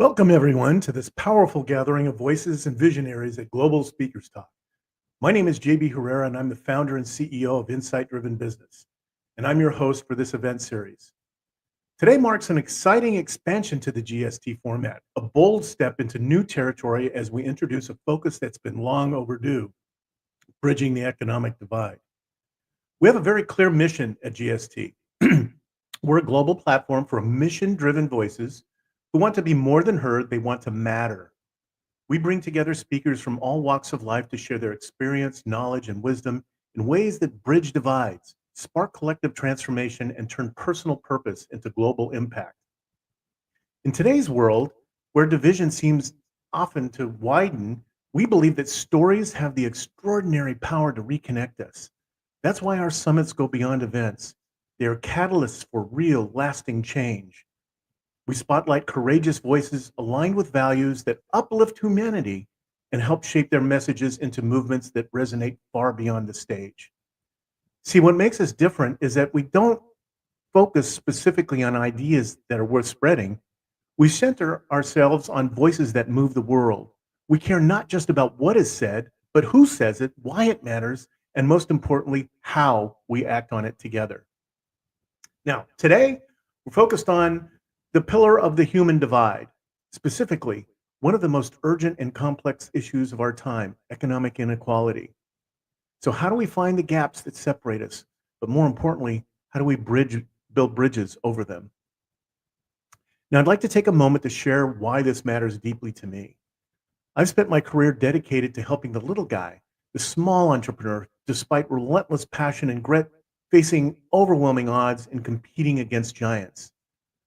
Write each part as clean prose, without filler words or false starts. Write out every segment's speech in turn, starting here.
Welcome, everyone, to this powerful gathering of voices and visionaries at Global Speakers Talk. My name is JB Herrera, and I'm the founder and CEO of Insight Driven Business, and I'm your host for this event series. Today marks an exciting expansion to the GST format, a bold step into new territory as we introduce a focus that's been long overdue, bridging the economic divide. We have a very clear mission at GST. We're a global platform for mission-driven voices who want to be more than heard, they want to matter. We bring together speakers from all walks of life to share their experience, knowledge, and wisdom in ways that bridge divides, spark collective transformation, and turn personal purpose into global impact. In today's world, where division seems often to widen, we believe that stories have the extraordinary power to reconnect us. That's why our summits go beyond events. They are catalysts for real, lasting change. We spotlight courageous voices aligned with values that uplift humanity and help shape their messages into movements that resonate far beyond the stage. See, what makes us different is that we don't focus specifically on ideas that are worth spreading. We center ourselves on voices that move the world. We care not just about what is said, but who says it, why it matters, and most importantly, how we act on it together. Now, today, we're focused on the pillar of the human divide, specifically, one of the most urgent and complex issues of our time, economic inequality. So how do we find the gaps that separate us? But more importantly, how do we build bridges over them? Now, I'd like to take a moment to share why this matters deeply to me. I've spent my career dedicated to helping the little guy, the small entrepreneur, despite relentless passion and grit, facing overwhelming odds and competing against giants.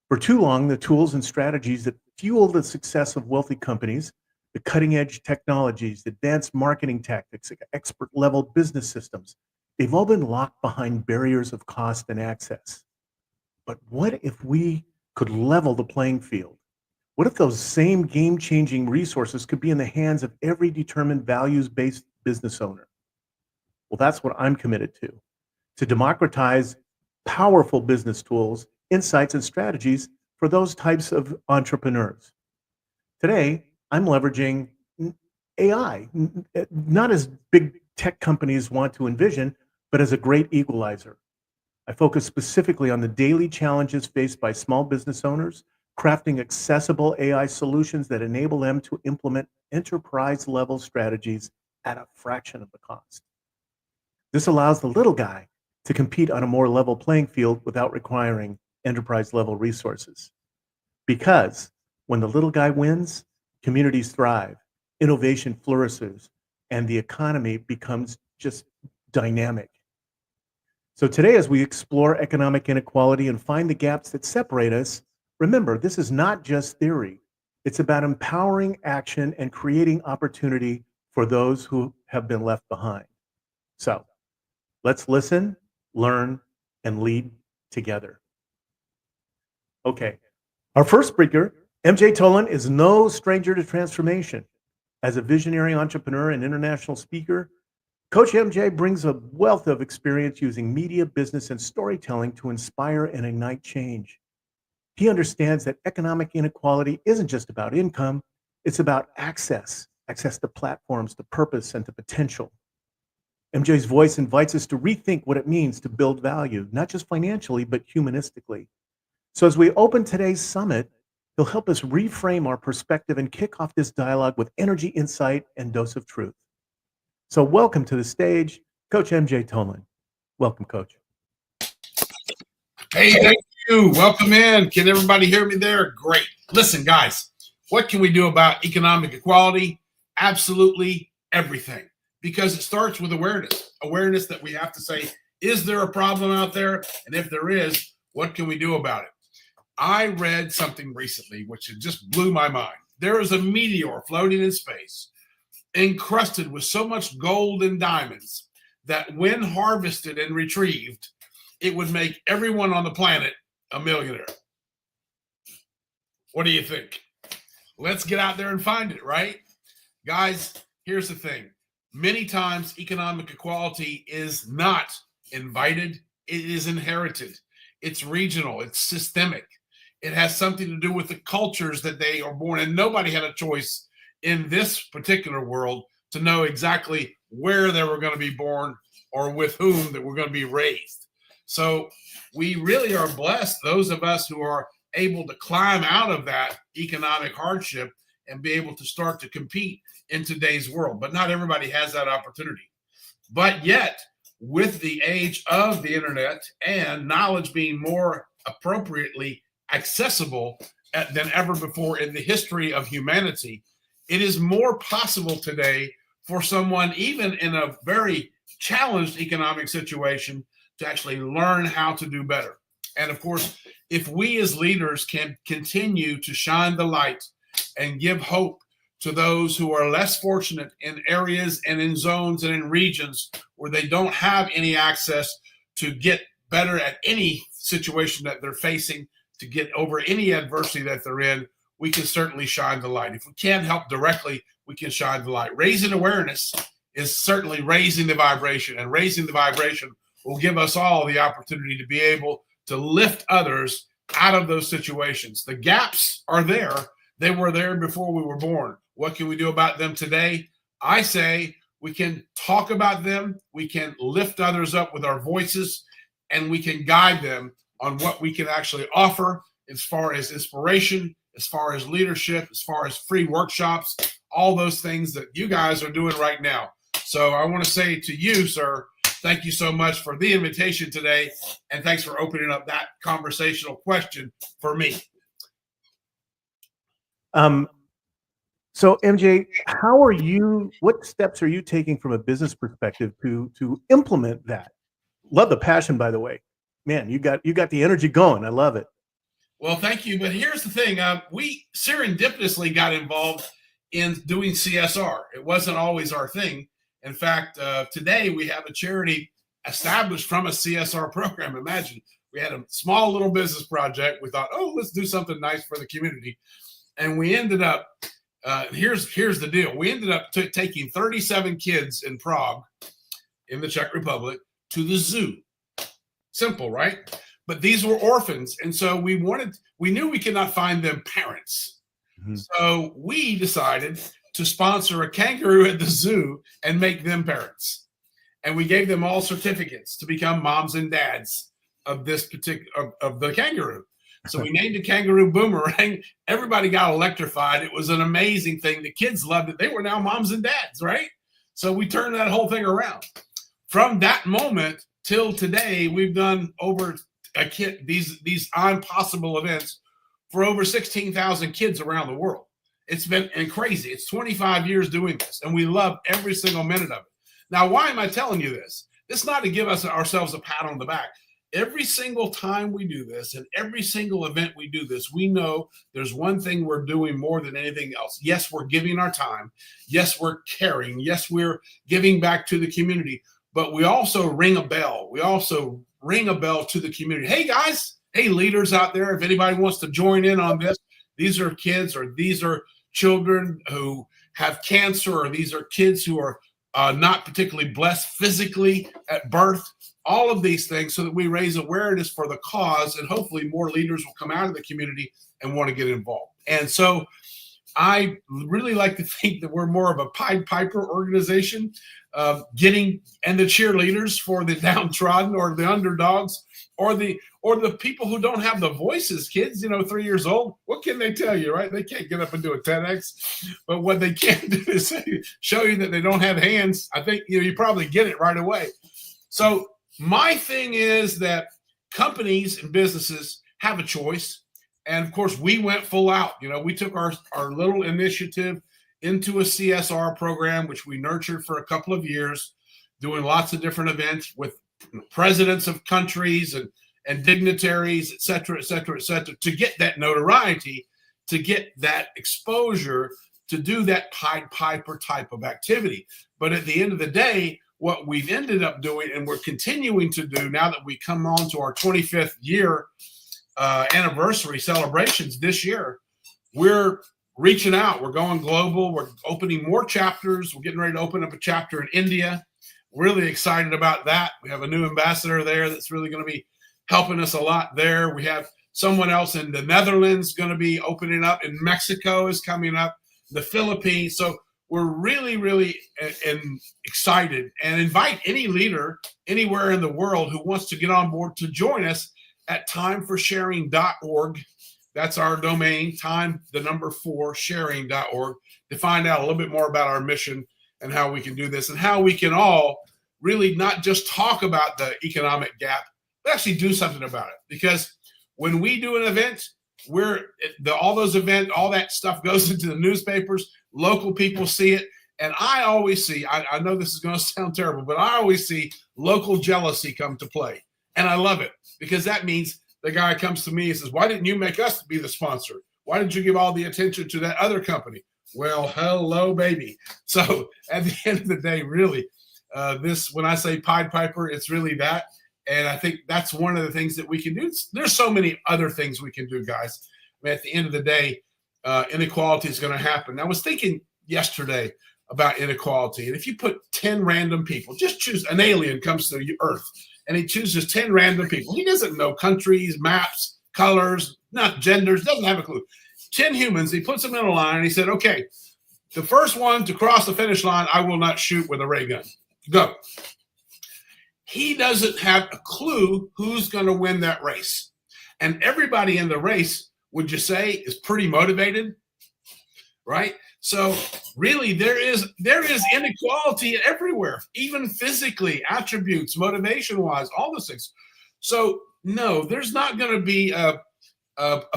For too long, the tools and strategies that fuel the success of wealthy companies, the cutting-edge technologies, advanced marketing tactics, expert-level business systems, they've all been locked behind barriers of cost and access. But what if we could level the playing field? What if those same game-changing resources could be in the hands of every determined values-based business owner? Well, that's what I'm committed to democratize powerful business tools, insights, and strategies for those types of entrepreneurs. Today, I'm leveraging AI, not as big tech companies want to envision, but as a great equalizer. I focus specifically on the daily challenges faced by small business owners, crafting accessible AI solutions that enable them to implement enterprise-level strategies at a fraction of the cost. This allows the little guy to compete on a more level playing field without requiring enterprise-level resources. Because when the little guy wins, communities thrive, innovation flourishes, and the economy becomes just dynamic. So today, as we explore economic inequality and find the gaps that separate us, remember, this is not just theory. It's about empowering action and creating opportunity for those who have been left behind. So let's listen, learn, and lead together. Okay, our first speaker, MJ Tolan, is no stranger to transformation. As a visionary entrepreneur and international speaker, Coach MJ brings a wealth of experience using media, business, and storytelling to inspire and ignite change. He understands that economic inequality isn't just about income, it's about access to platforms, to purpose, and to potential. MJ's voice invites us to rethink what it means to build value, not just financially, but humanistically. So as we open today's summit, he'll help us reframe our perspective and kick off this dialogue with energy, insight, and dose of truth. So welcome to the stage, Coach MJ Tolan. Welcome, Coach. Hey, thank you. Welcome in. Can everybody hear me there? Great. Listen, guys, what can we do about economic equality? Absolutely everything. Because it starts with awareness. Awareness that we have to say, is there a problem out there? And if there is, what can we do about it? I read something recently which just blew my mind. There is a meteor floating in space, encrusted with so much gold and diamonds that when harvested and retrieved, it would make everyone on the planet a millionaire. What do you think? Let's get out there and find it, right? Guys, here's the thing. Many times economic equality is not invited, it is inherited. It's regional, it's systemic. It has something to do with the cultures that they are born in. Nobody had a choice in this particular world to know exactly where they were going to be born or with whom that were going to be raised. So we really are blessed, those of us who are able to climb out of that economic hardship and be able to start to compete in today's world. But not everybody has that opportunity. But yet, with the age of the internet and knowledge being more appropriately accessible than ever before in the history of humanity, it is more possible today for someone, even in a very challenged economic situation, to actually learn how to do better. And of course, if we as leaders can continue to shine the light and give hope to those who are less fortunate in areas and in zones and in regions where they don't have any access to get better at any situation that they're facing, to get over any adversity that they're in, we can certainly shine the light. If we can't help directly, we can shine the light. Raising awareness is certainly raising the vibration, and raising the vibration will give us all the opportunity to be able to lift others out of those situations. The gaps are there. They were there before we were born. What can we do about them today? I say we can talk about them, we can lift others up with our voices, and we can guide them on what we can actually offer as far as inspiration, as far as leadership, as far as free workshops, all those things that you guys are doing right now. So I want to say to you, sir, thank you so much for the invitation today, and thanks for opening up that conversational question for me. So MJ, what steps are you taking from a business perspective to implement that? Love the passion, by the way. Man, you got the energy going. I love it. Well, thank you. But here's the thing. We serendipitously got involved in doing CSR. It wasn't always our thing. In fact, today we have a charity established from a CSR program. Imagine, we had a small little business project. We thought, oh, let's do something nice for the community. And we ended up, here's the deal. We ended up taking 37 kids in Prague, in the Czech Republic, to the zoo. Simple, right? But these were orphans. And so we knew we could not find them parents. Mm-hmm. So we decided to sponsor a kangaroo at the zoo and make them parents. And we gave them all certificates to become moms and dads of this particular, of the kangaroo. So we named the kangaroo Boomerang. Everybody got electrified. It was an amazing thing. The kids loved it. They were now moms and dads, right? So we turned that whole thing around. From that moment till today, we've done over these impossible events for over 16,000 kids around the world. It's been crazy. It's 25 years doing this, and we love every single minute of it. Now, why am I telling you this? It's not to give ourselves a pat on the back. Every single time we do this, and every single event we do this, we know there's one thing we're doing more than anything else. Yes, we're giving our time. Yes, we're caring. Yes, we're giving back to the community. But we also ring a bell. We also ring a bell to the community. Hey, guys. Hey, leaders out there, if anybody wants to join in on this, these are kids, or these are children who have cancer, or these are kids who are not particularly blessed physically at birth. All of these things, so that we raise awareness for the cause, and hopefully more leaders will come out of the community and want to get involved. And so I really like to think that we're more of a Pied Piper organization, and the cheerleaders for the downtrodden, or the underdogs, or the people who don't have the voices. Kids, 3 years old, what can they tell you, right? They can't get up and do a TEDx, but what they can do is show you that they don't have hands. I think you probably get it right away. So my thing is that companies and businesses have a choice. And of course, we went full out. We took our little initiative into a CSR program, which we nurtured for a couple of years, doing lots of different events with presidents of countries and dignitaries, et cetera, to get that notoriety, to get that exposure, to do that Pied Piper type of activity. But at the end of the day, what we've ended up doing, and we're continuing to do now that we come on to our 25th year anniversary celebrations this year, we're reaching out. We're going global. We're opening more chapters. We're getting ready to open up a chapter in India. Really excited about that. We have a new ambassador there that's really going to be helping us a lot there. We have someone else in the Netherlands going to be opening up, and Mexico is coming up, the Philippines. So we're really, really excited, and invite any leader anywhere in the world who wants to get on board to join us at timeforsharing.org. That's our domain, time4sharing.org, to find out a little bit more about our mission and how we can do this, and how we can all really not just talk about the economic gap, but actually do something about it. Because when we do an event, all that stuff goes into the newspapers, local people see it, and I always see, I know this is going to sound terrible, but I always see local jealousy come to play. And I love it, because that means the guy comes to me and says, why didn't you make us be the sponsor? Why didn't you give all the attention to that other company? Well, hello, baby. So at the end of the day, really, when I say Pied Piper, it's really that. And I think that's one of the things that we can do. There's so many other things we can do, guys. I mean, at the end of the day, inequality is going to happen. I was thinking yesterday about inequality. And if you put 10 random people, just choose an alien comes to Earth, and he chooses 10 random people. He doesn't know countries, maps, colors, not genders, doesn't have a clue. 10 humans, he puts them in a line, and he said, okay, the first one to cross the finish line, I will not shoot with a ray gun. Go. He doesn't have a clue who's going to win that race. And everybody in the race, would you say, is pretty motivated, right? So really, there is inequality everywhere, even physically, attributes, motivation-wise, all those things. So no, there's not going to be a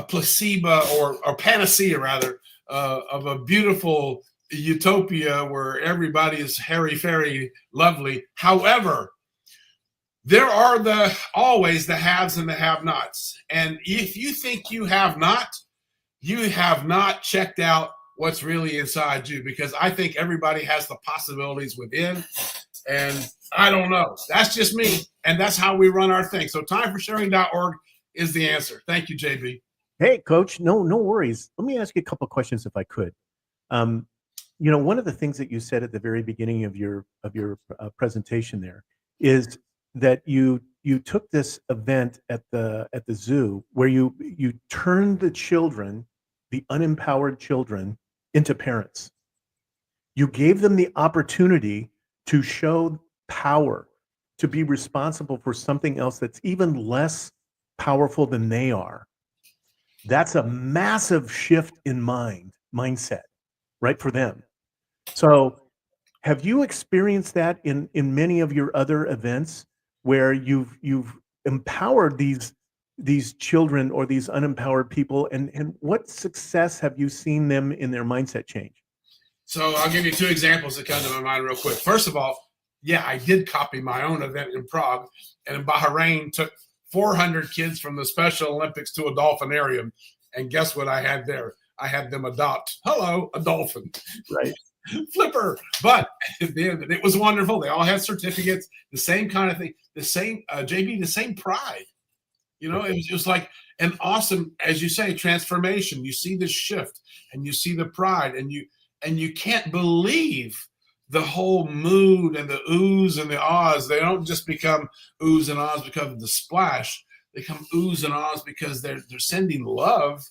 placebo or panacea, rather, of a beautiful utopia where everybody is hairy-fairy, lovely. However, there are always the haves and the have-nots. And if you think you have not checked out what's really inside you, because I think everybody has the possibilities within. And I don't know. That's just me. And that's how we run our thing. So timeforsharing.org is the answer. Thank you, JB. Hey, Coach. No worries. Let me ask you a couple of questions, if I could. One of the things that you said at the very beginning of your presentation there is that you took this event at the zoo where you turned the children, the unempowered children, into parents. You gave them the opportunity to show power, to be responsible for something else that's even less powerful than they are. That's a massive shift in mindset, right, for them. So have you experienced that in many of your other events where you've empowered these children or these unempowered people, and what success have you seen them in their mindset change? So I'll give you two examples that come to my mind real quick. First of all, yeah, I did copy my own event in Prague, and in Bahrain took 400 kids from the Special Olympics to a dolphinarium. And guess what I had there? I had them adopt, a dolphin. Right. Flipper. But it was wonderful. They all had certificates, the same kind of thing, the same, JB, the same pride. It was like an awesome, as you say, transformation. You see this shift, and you see the pride, and you can't believe the whole mood and the oohs and the ahs. They don't just become oohs and ahs because of the splash. They become oohs and ahs because they're sending love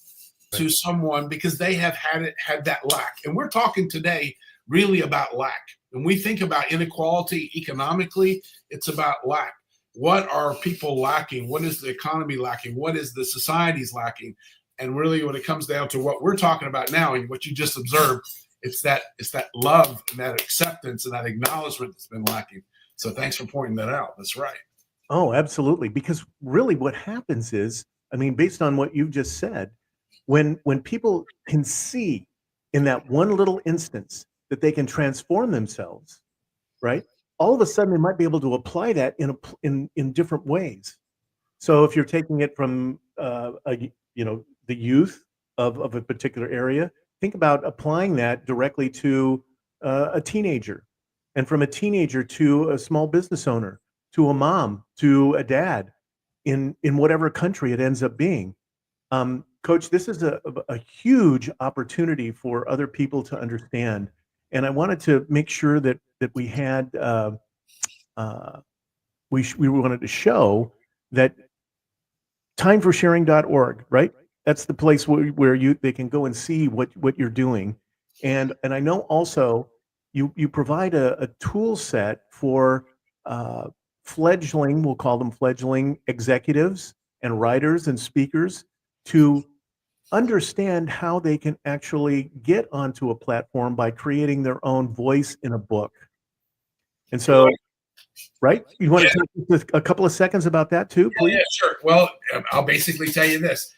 to someone, because they have had that lack. And we're talking today really about lack. When we think about inequality economically, it's about lack. What are people lacking? What is the economy lacking? What is the society's lacking? And really, when it comes down to what we're talking about now and what you just observed, it's that love and that acceptance and that acknowledgement that's been lacking. So thanks for pointing that out. That's right. Oh, absolutely. Because really what happens is, based on what you've just said, when people can see in that one little instance that they can transform themselves, right? All of a sudden they might be able to apply that in different ways. So if you're taking it from the youth of a particular area, think about applying that directly to a teenager, and from a teenager to a small business owner, to a mom, to a dad, in whatever country it ends up being. Coach, this is a huge opportunity for other people to understand, and I wanted to make sure that we had we wanted to show that Timeforsharing.org, right? That's the place where they can go and see what you're doing. And I know also you provide a tool set for fledgling, we'll call them fledgling executives and writers and speakers to understand how they can actually get onto a platform by creating their own voice in a book. And so, Correct. right? You want to talk just a couple of seconds about that too, please? Yeah, sure. Well, I'll basically tell you this.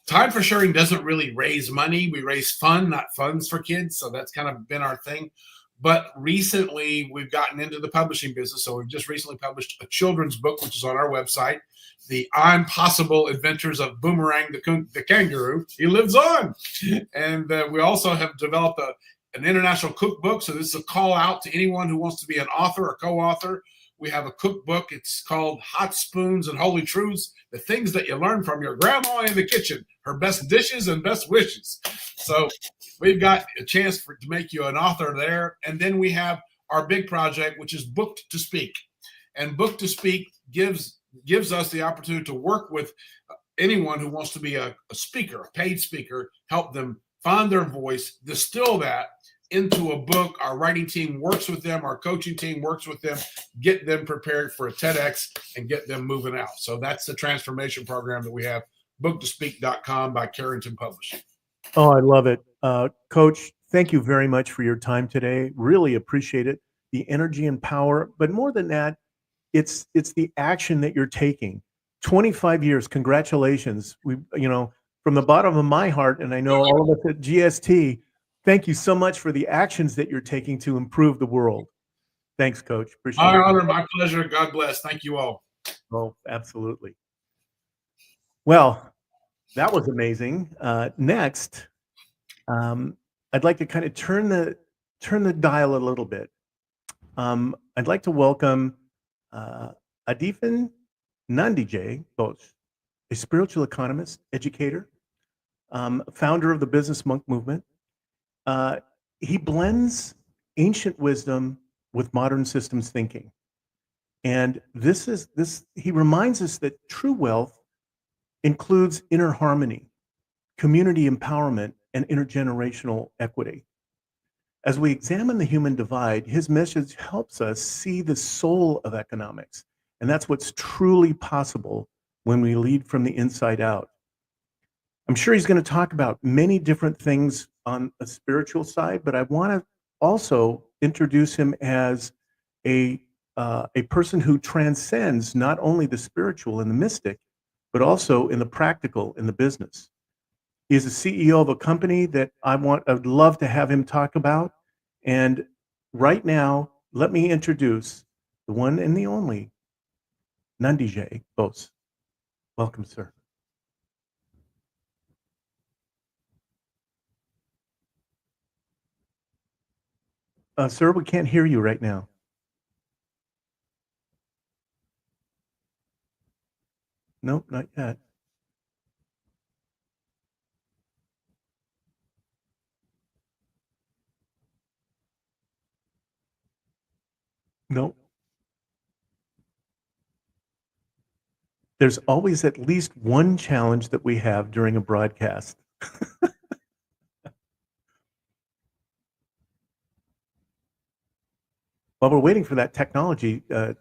Time for Sharing doesn't really raise money. We raise fun, not funds for kids. So that's kind of been our thing. But recently, we've gotten into the publishing business. So we've just recently published a children's book, which is on our website, The Impossible Adventures of Boomerang the Kangaroo. He lives on. And we also have developed an international cookbook. So this is a call out to anyone who wants to be an author or co-author. We have a cookbook. It's called Hot Spoons and Holy Truths, the things that you learn from your grandma in the kitchen, her best dishes and best wishes. So we've got a chance to make you an author there. And then we have our big project, which is Booked to Speak. And Booked to Speak gives us the opportunity to work with anyone who wants to be a speaker, a paid speaker, help them find their voice, distill that into a book. Our writing team works with them. Our coaching team works with them, get them prepared for a TEDx and get them moving out. So that's the transformation program that we have, book2speak.com by Carrington Publishing. Oh, I love it. Coach, thank you very much for your time today. Really appreciate it. The energy and power, but more than that, it's the action that you're taking. 25 years, congratulations. From the bottom of my heart, and I know all of us at GST, thank you so much for the actions that you're taking to improve the world. Thanks, Coach. Appreciate it. My honor, my pleasure. God bless. Thank you all. Oh, absolutely. Well, that was amazing. Next, I'd like to kind of turn the dial a little bit. I'd like to welcome Adifin Nandijay Bose, a spiritual economist, educator, founder of the Business Monk Movement. He blends ancient wisdom with modern systems thinking. And he reminds us that true wealth includes inner harmony, community empowerment, and intergenerational equity. As we examine the human divide, his message helps us see the soul of economics. And that's what's truly possible when we lead from the inside out. I'm sure he's going to talk about many different things on a spiritual side, but I want to also introduce him as a person who transcends not only the spiritual and the mystic, but also in the practical, in the business. He is the CEO of a company that I'd love to have him talk about. And right now, let me introduce the one and the only Nandijay Bose. Welcome, sir. Sir, we can't hear you right now. Nope, not yet. Nope. There's always at least one challenge that we have during a broadcast. While we're waiting for that technology to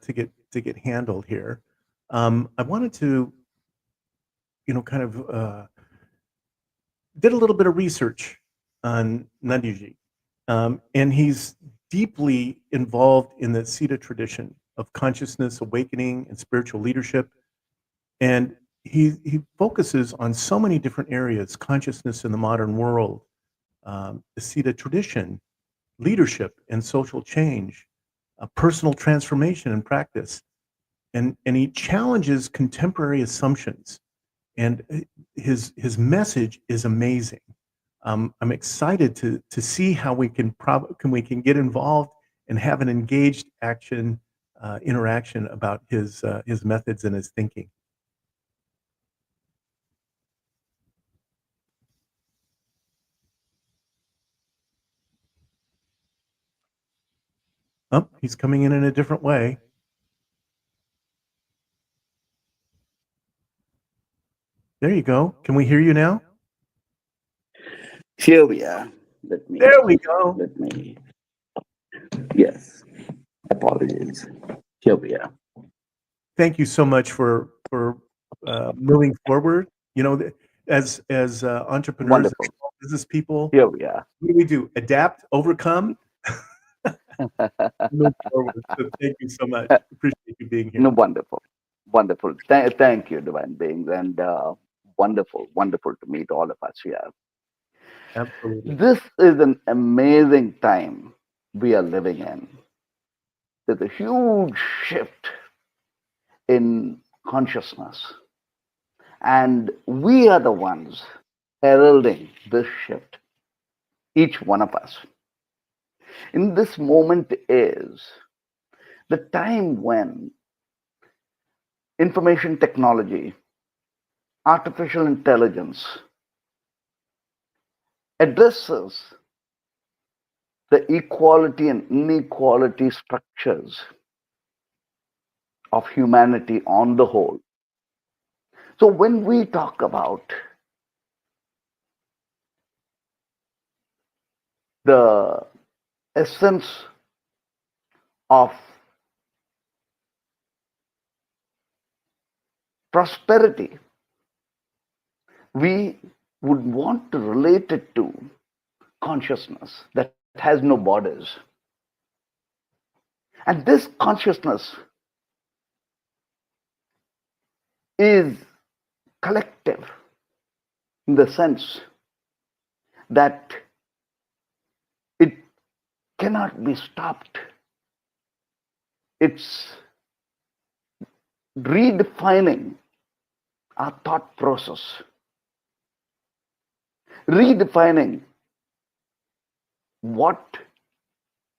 get handled here, I wanted to, kind of did a little bit of research on Nandiji, and he's deeply involved in the Siddha tradition of consciousness, awakening, and spiritual leadership. And he focuses on so many different areas: consciousness in the modern world, the Siddha tradition, leadership and social change, personal transformation and practice. And he challenges contemporary assumptions. And his message is amazing. I'm excited to see how we can get involved and have an engaged interaction about his methods and his thinking. Oh, he's coming in a different way. There you go. Can we hear you now? Here we are. Let me, There we go. let me, yes, apologies. Here we are. Thank you so much for moving forward. You know, as entrepreneurs, Wonderful. business people, Here we are. what do? Adapt, overcome, move forward. So thank you so much. Appreciate you being No, here. wonderful. Wonderful. Thank you, Divine Beings. And wonderful to meet all of us here. Absolutely. This is an amazing time we are living in. There's a huge shift in consciousness. And we are the ones heralding this shift, each one of us. In this moment is the time when information technology, artificial intelligence addresses the equality and inequality structures of humanity on the whole. So when we talk about the essence of prosperity, we would want to relate it to consciousness that has no borders. And this consciousness is collective in the sense that it cannot be stopped. It's redefining our thought process, redefining what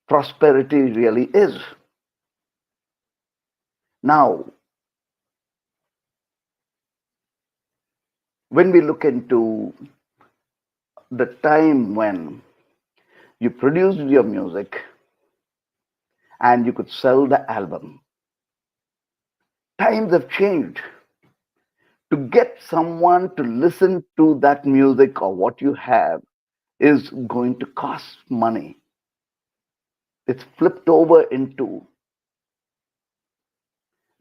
prosperity really is. Now, when we look into the time when you produced your music and you could sell the album, times have changed. To get someone to listen to that music or what you have is going to cost money. It's flipped over into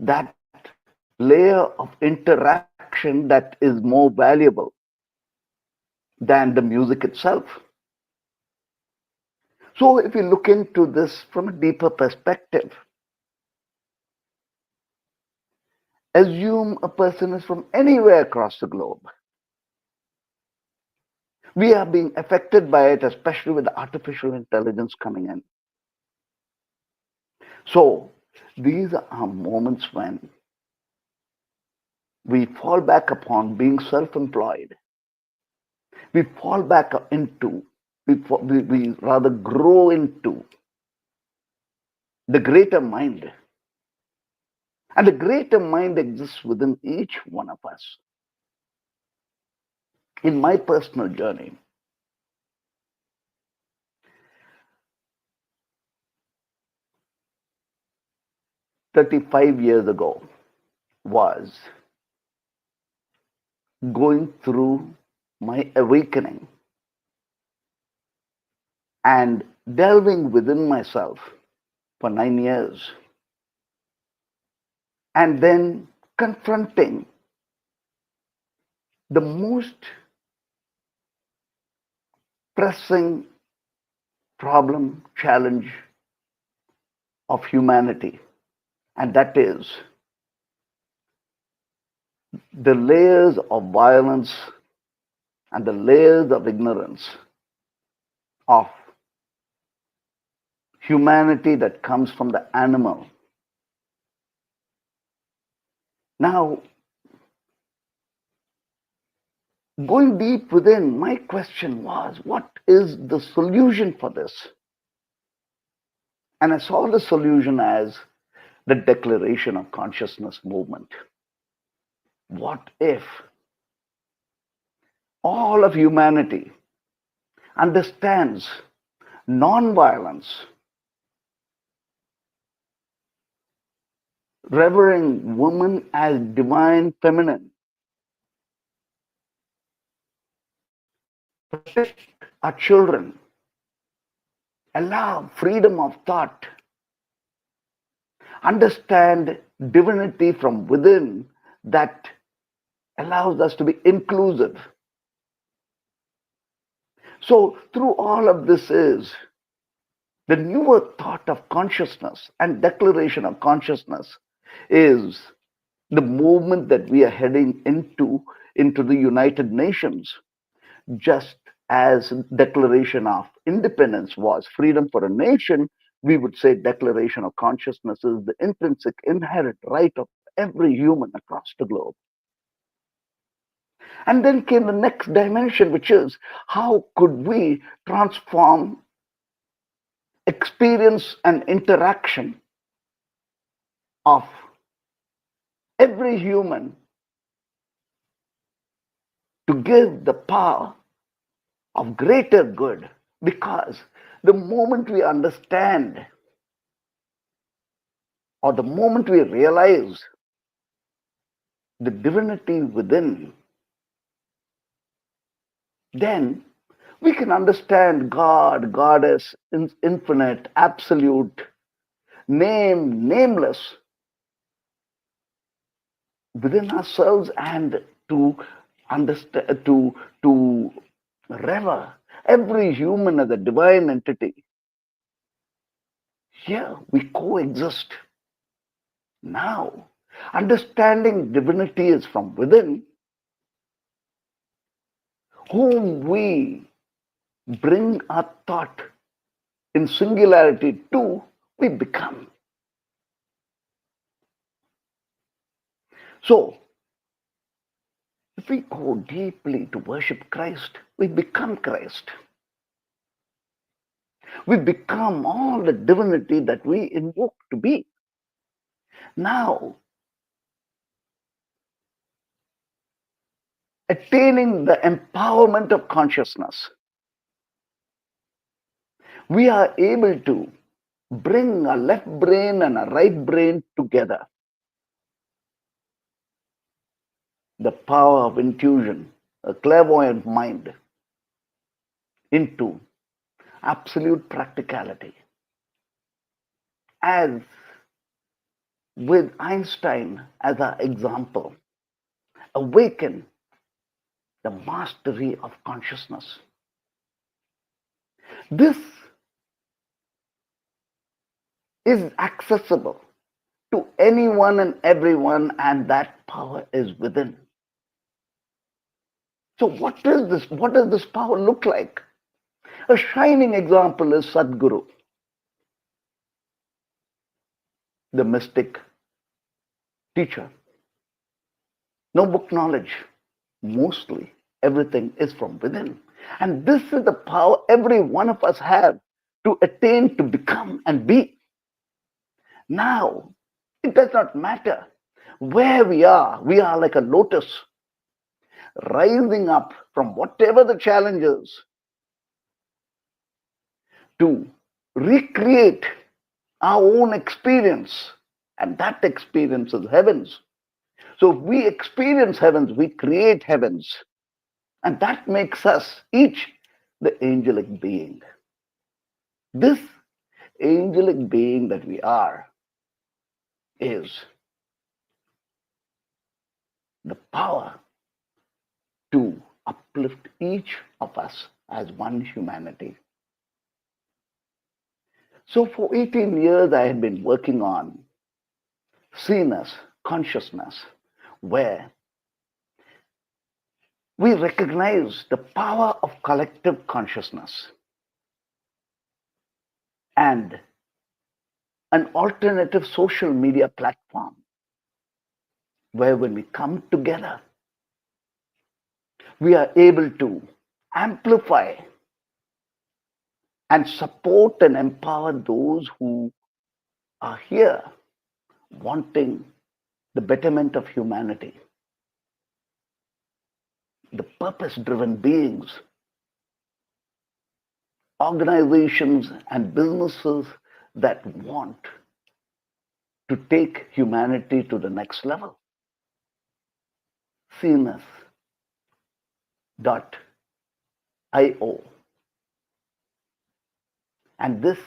that layer of interaction that is more valuable than the music itself. So if you look into this from a deeper perspective, assume a person is from anywhere across the globe. We are being affected by it, especially with the artificial intelligence coming in. So these are moments when we fall back upon being self-employed. We fall back into, we rather grow into the greater mind. And the greater mind exists within each one of us. In my personal journey, $35 years ago was going through my awakening and delving within myself for 9 years. And then confronting the most pressing problem, challenge of humanity. And that is the layers of violence and the layers of ignorance of humanity that comes from the animal. Now, going deep within, my question was, what is the solution for this? And I saw the solution as the declaration of consciousness movement. What if all of humanity understands nonviolence, revering woman as divine feminine, protect our children, allow freedom of thought, understand divinity from within that allows us to be inclusive. So through all of this is the newer thought of consciousness and declaration of consciousness is the movement that we are heading into the United Nations, just as Declaration of Independence was freedom for a nation. We would say Declaration of Consciousness is the intrinsic, inherent right of every human across the globe. And then came the next dimension, which is how could we transform experience and interaction of every human to give the power of greater good. Because the moment we understand, or the moment we realize the divinity within, then we can understand God, Goddess, infinite, absolute, nameless within ourselves, and to understand, to rever every human as a divine entity. Here we coexist. Now, understanding divinity is from within, whom we bring our thought in singularity to, we become. So, if we go deeply to worship Christ, we become Christ. We become all the divinity that we invoke to be. Now, attaining the empowerment of consciousness, we are able to bring a left brain and a right brain together. The power of intuition, a clairvoyant mind, into absolute practicality. As with Einstein as our example, awaken the mastery of consciousness. This is accessible to anyone and everyone, and that power is within. So what is this? What does this power look like? A shining example is Sadhguru, the mystic teacher. No book knowledge. Mostly everything is from within. And this is the power every one of us have to attain, to become and be. Now, it does not matter where we are like a lotus rising up from whatever the challenge is to recreate our own experience. And that experience is heavens. So if we experience heavens, we create heavens. And that makes us each the angelic being. This angelic being that we are is the power to uplift each of us as one humanity. So for 18 years, I had been working on seenness, consciousness, where we recognize the power of collective consciousness and an alternative social media platform where when we come together, we are able to amplify and support and empower those who are here wanting the betterment of humanity. The purpose-driven beings, organizations and businesses that want to take humanity to the next level. CNS.io IO. And this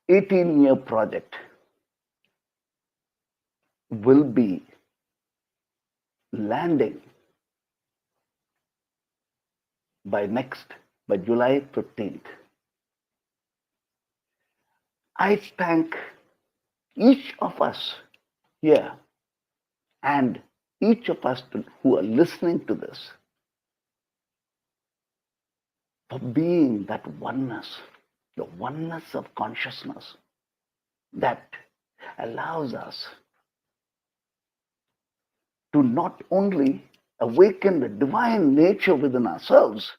18-year project will be landing by July 15th. I thank each of us here and each of us who are listening to this for being that oneness, the oneness of consciousness that allows us to not only awaken the divine nature within ourselves,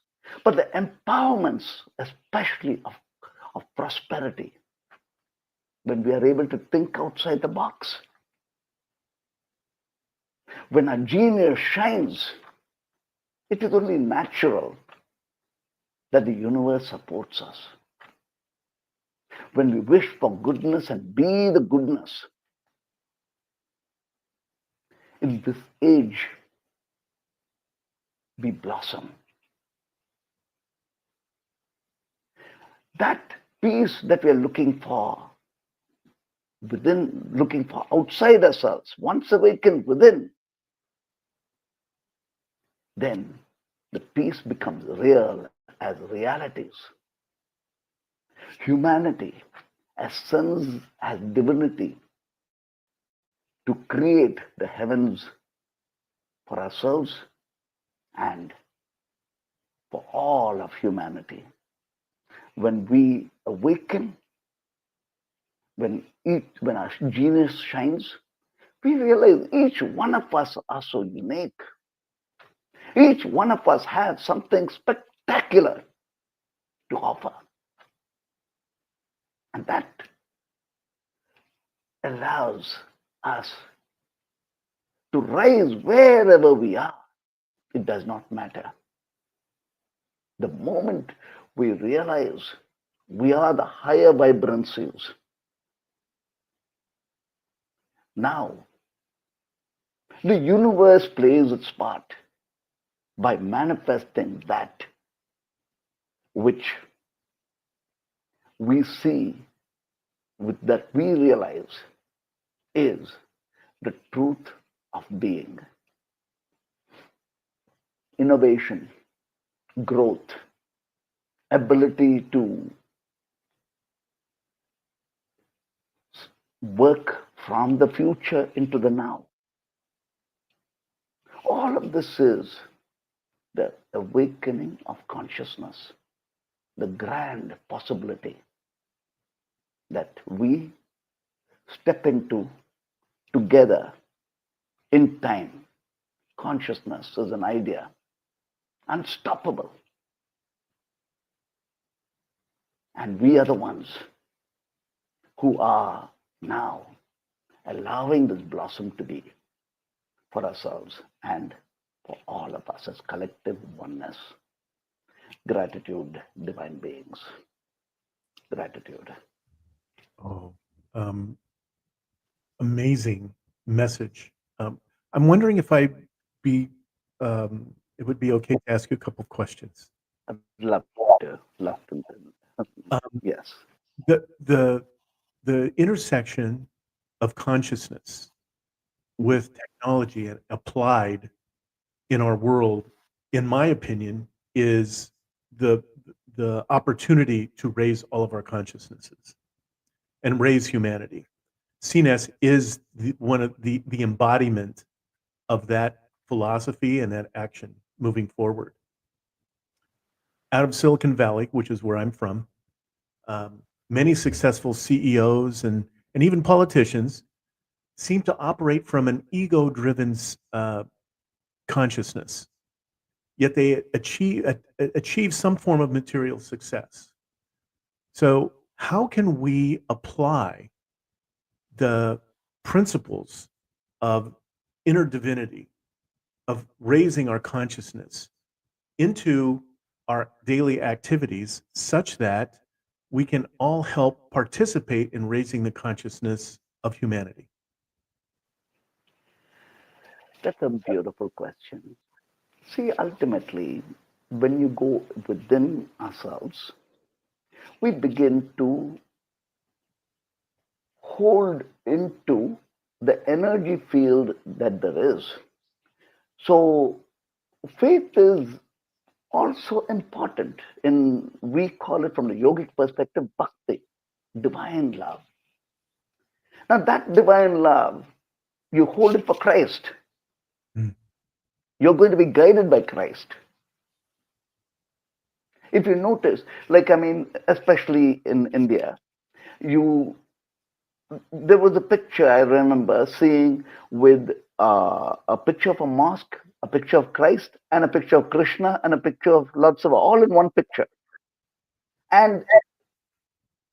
but the empowerments, especially of prosperity, when we are able to think outside the box. When our genius shines, it is only natural that the universe supports us. When we wish for goodness and be the goodness, in this age, we blossom. That peace that we are looking for within, looking for outside ourselves, once awakened within, then the peace becomes real as realities. Humanity as sons, as divinity, to create the heavens for ourselves and for all of humanity. When we awaken, when our genius shines, we realize each one of us are so unique. Each one of us has something spectacular to offer. And that allows us to rise wherever we are. It does not matter. The moment we realize we are the higher vibrancies, now the universe plays its part by manifesting that which we see, that we realize is the truth of being. Innovation, growth, ability to work from the future into the now. All of this is the awakening of consciousness, the grand possibility that we step into together in time. Consciousness is an idea, unstoppable. And we are the ones who are now allowing this blossom to be for ourselves and for all of us as collective oneness. Gratitude, divine beings. Gratitude. Oh, amazing message. I'm wondering if it would be okay to ask you a couple of questions. I'd love to. Yes. The intersection of consciousness with technology and applied in our world, in my opinion, is the opportunity to raise all of our consciousnesses and raise humanity. CNES is one of the embodiment of that philosophy and that action moving forward. Out of Silicon Valley, which is where I'm from, many successful CEOs and even politicians seem to operate from an ego-driven consciousness, yet they achieve some form of material success. So how can we apply the principles of inner divinity, of raising our consciousness into our daily activities such that we can all help participate in raising the consciousness of humanity? That's a beautiful question. See, ultimately, when you go within ourselves, we begin to hold into the energy field that there is. So faith is also important in, we call it from the yogic perspective, bhakti, divine love. Now that divine love, you hold it for Christ. Mm. You're going to be guided by Christ. If you notice, like, I mean, especially in India, there was a picture I remember seeing with a picture of a mosque, a picture of Christ, and a picture of Krishna, and a picture of Lord Shiva, all in one picture. And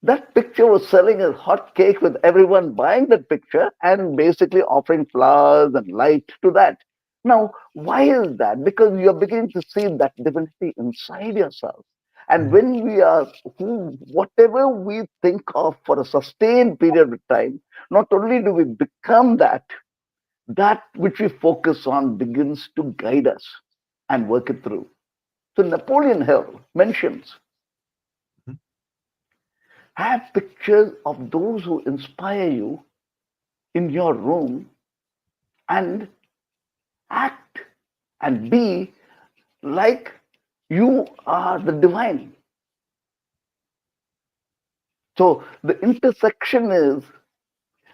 that picture was selling as hot cake, with everyone buying that picture and basically offering flowers and light to that. Now, why is that? Because you're beginning to see that divinity inside yourself. And when we are, whatever we think of for a sustained period of time, not only do we become that, that which we focus on begins to guide us and work it through. So Napoleon Hill mentions, have pictures of those who inspire you in your room and act and be like you are the divine. So the intersection is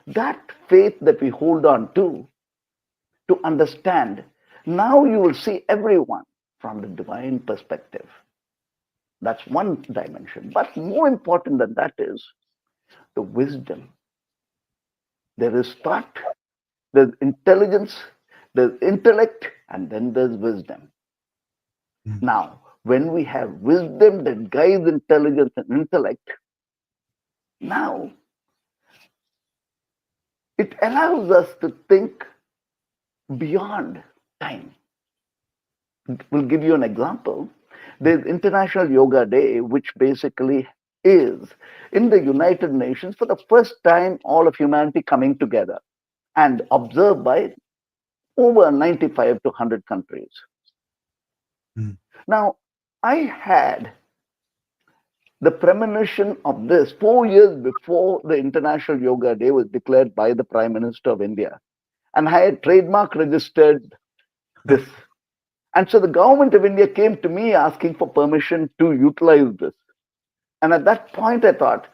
that faith that we hold on to understand. Now you will see everyone from the divine perspective. That's one dimension. But more important than that is the wisdom. There is thought, there's intelligence, there's intellect, and then there's wisdom. Now, when we have wisdom that guides intelligence and intellect, now it allows us to think beyond time. We'll give you an example. There's International Yoga Day, which basically is in the United Nations for the first time, all of humanity coming together and observed by over 95 to 100 countries. Now, I had the premonition of this 4 years before the International Yoga Day was declared by the Prime Minister of India. And I had trademark registered this. And so the government of India came to me asking for permission to utilize this. And at that point, I thought,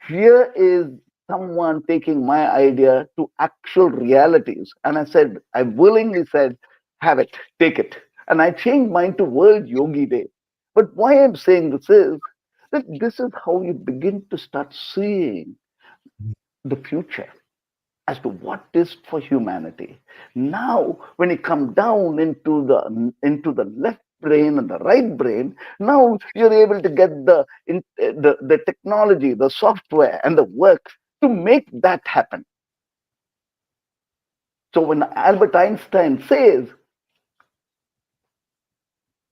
here is someone taking my idea to actual realities. And I said, I willingly said, have it, take it. And I changed mine to World Yogi Day. But why I'm saying this is that this is how you begin to start seeing the future as to what is for humanity. Now, when you come down into the left brain and the right brain, now you're able to get the technology, the software, and the work to make that happen. So when Albert Einstein says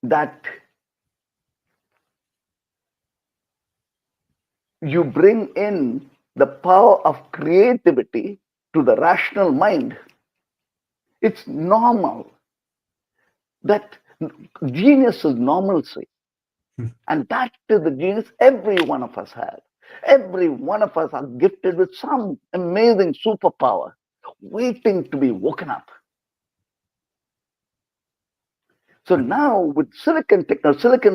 that you bring in the power of creativity to the rational mind, it's normal that genius is normalcy. And that is the genius every one of us has. Every one of us are gifted with some amazing superpower waiting to be woken up. So now with Silicon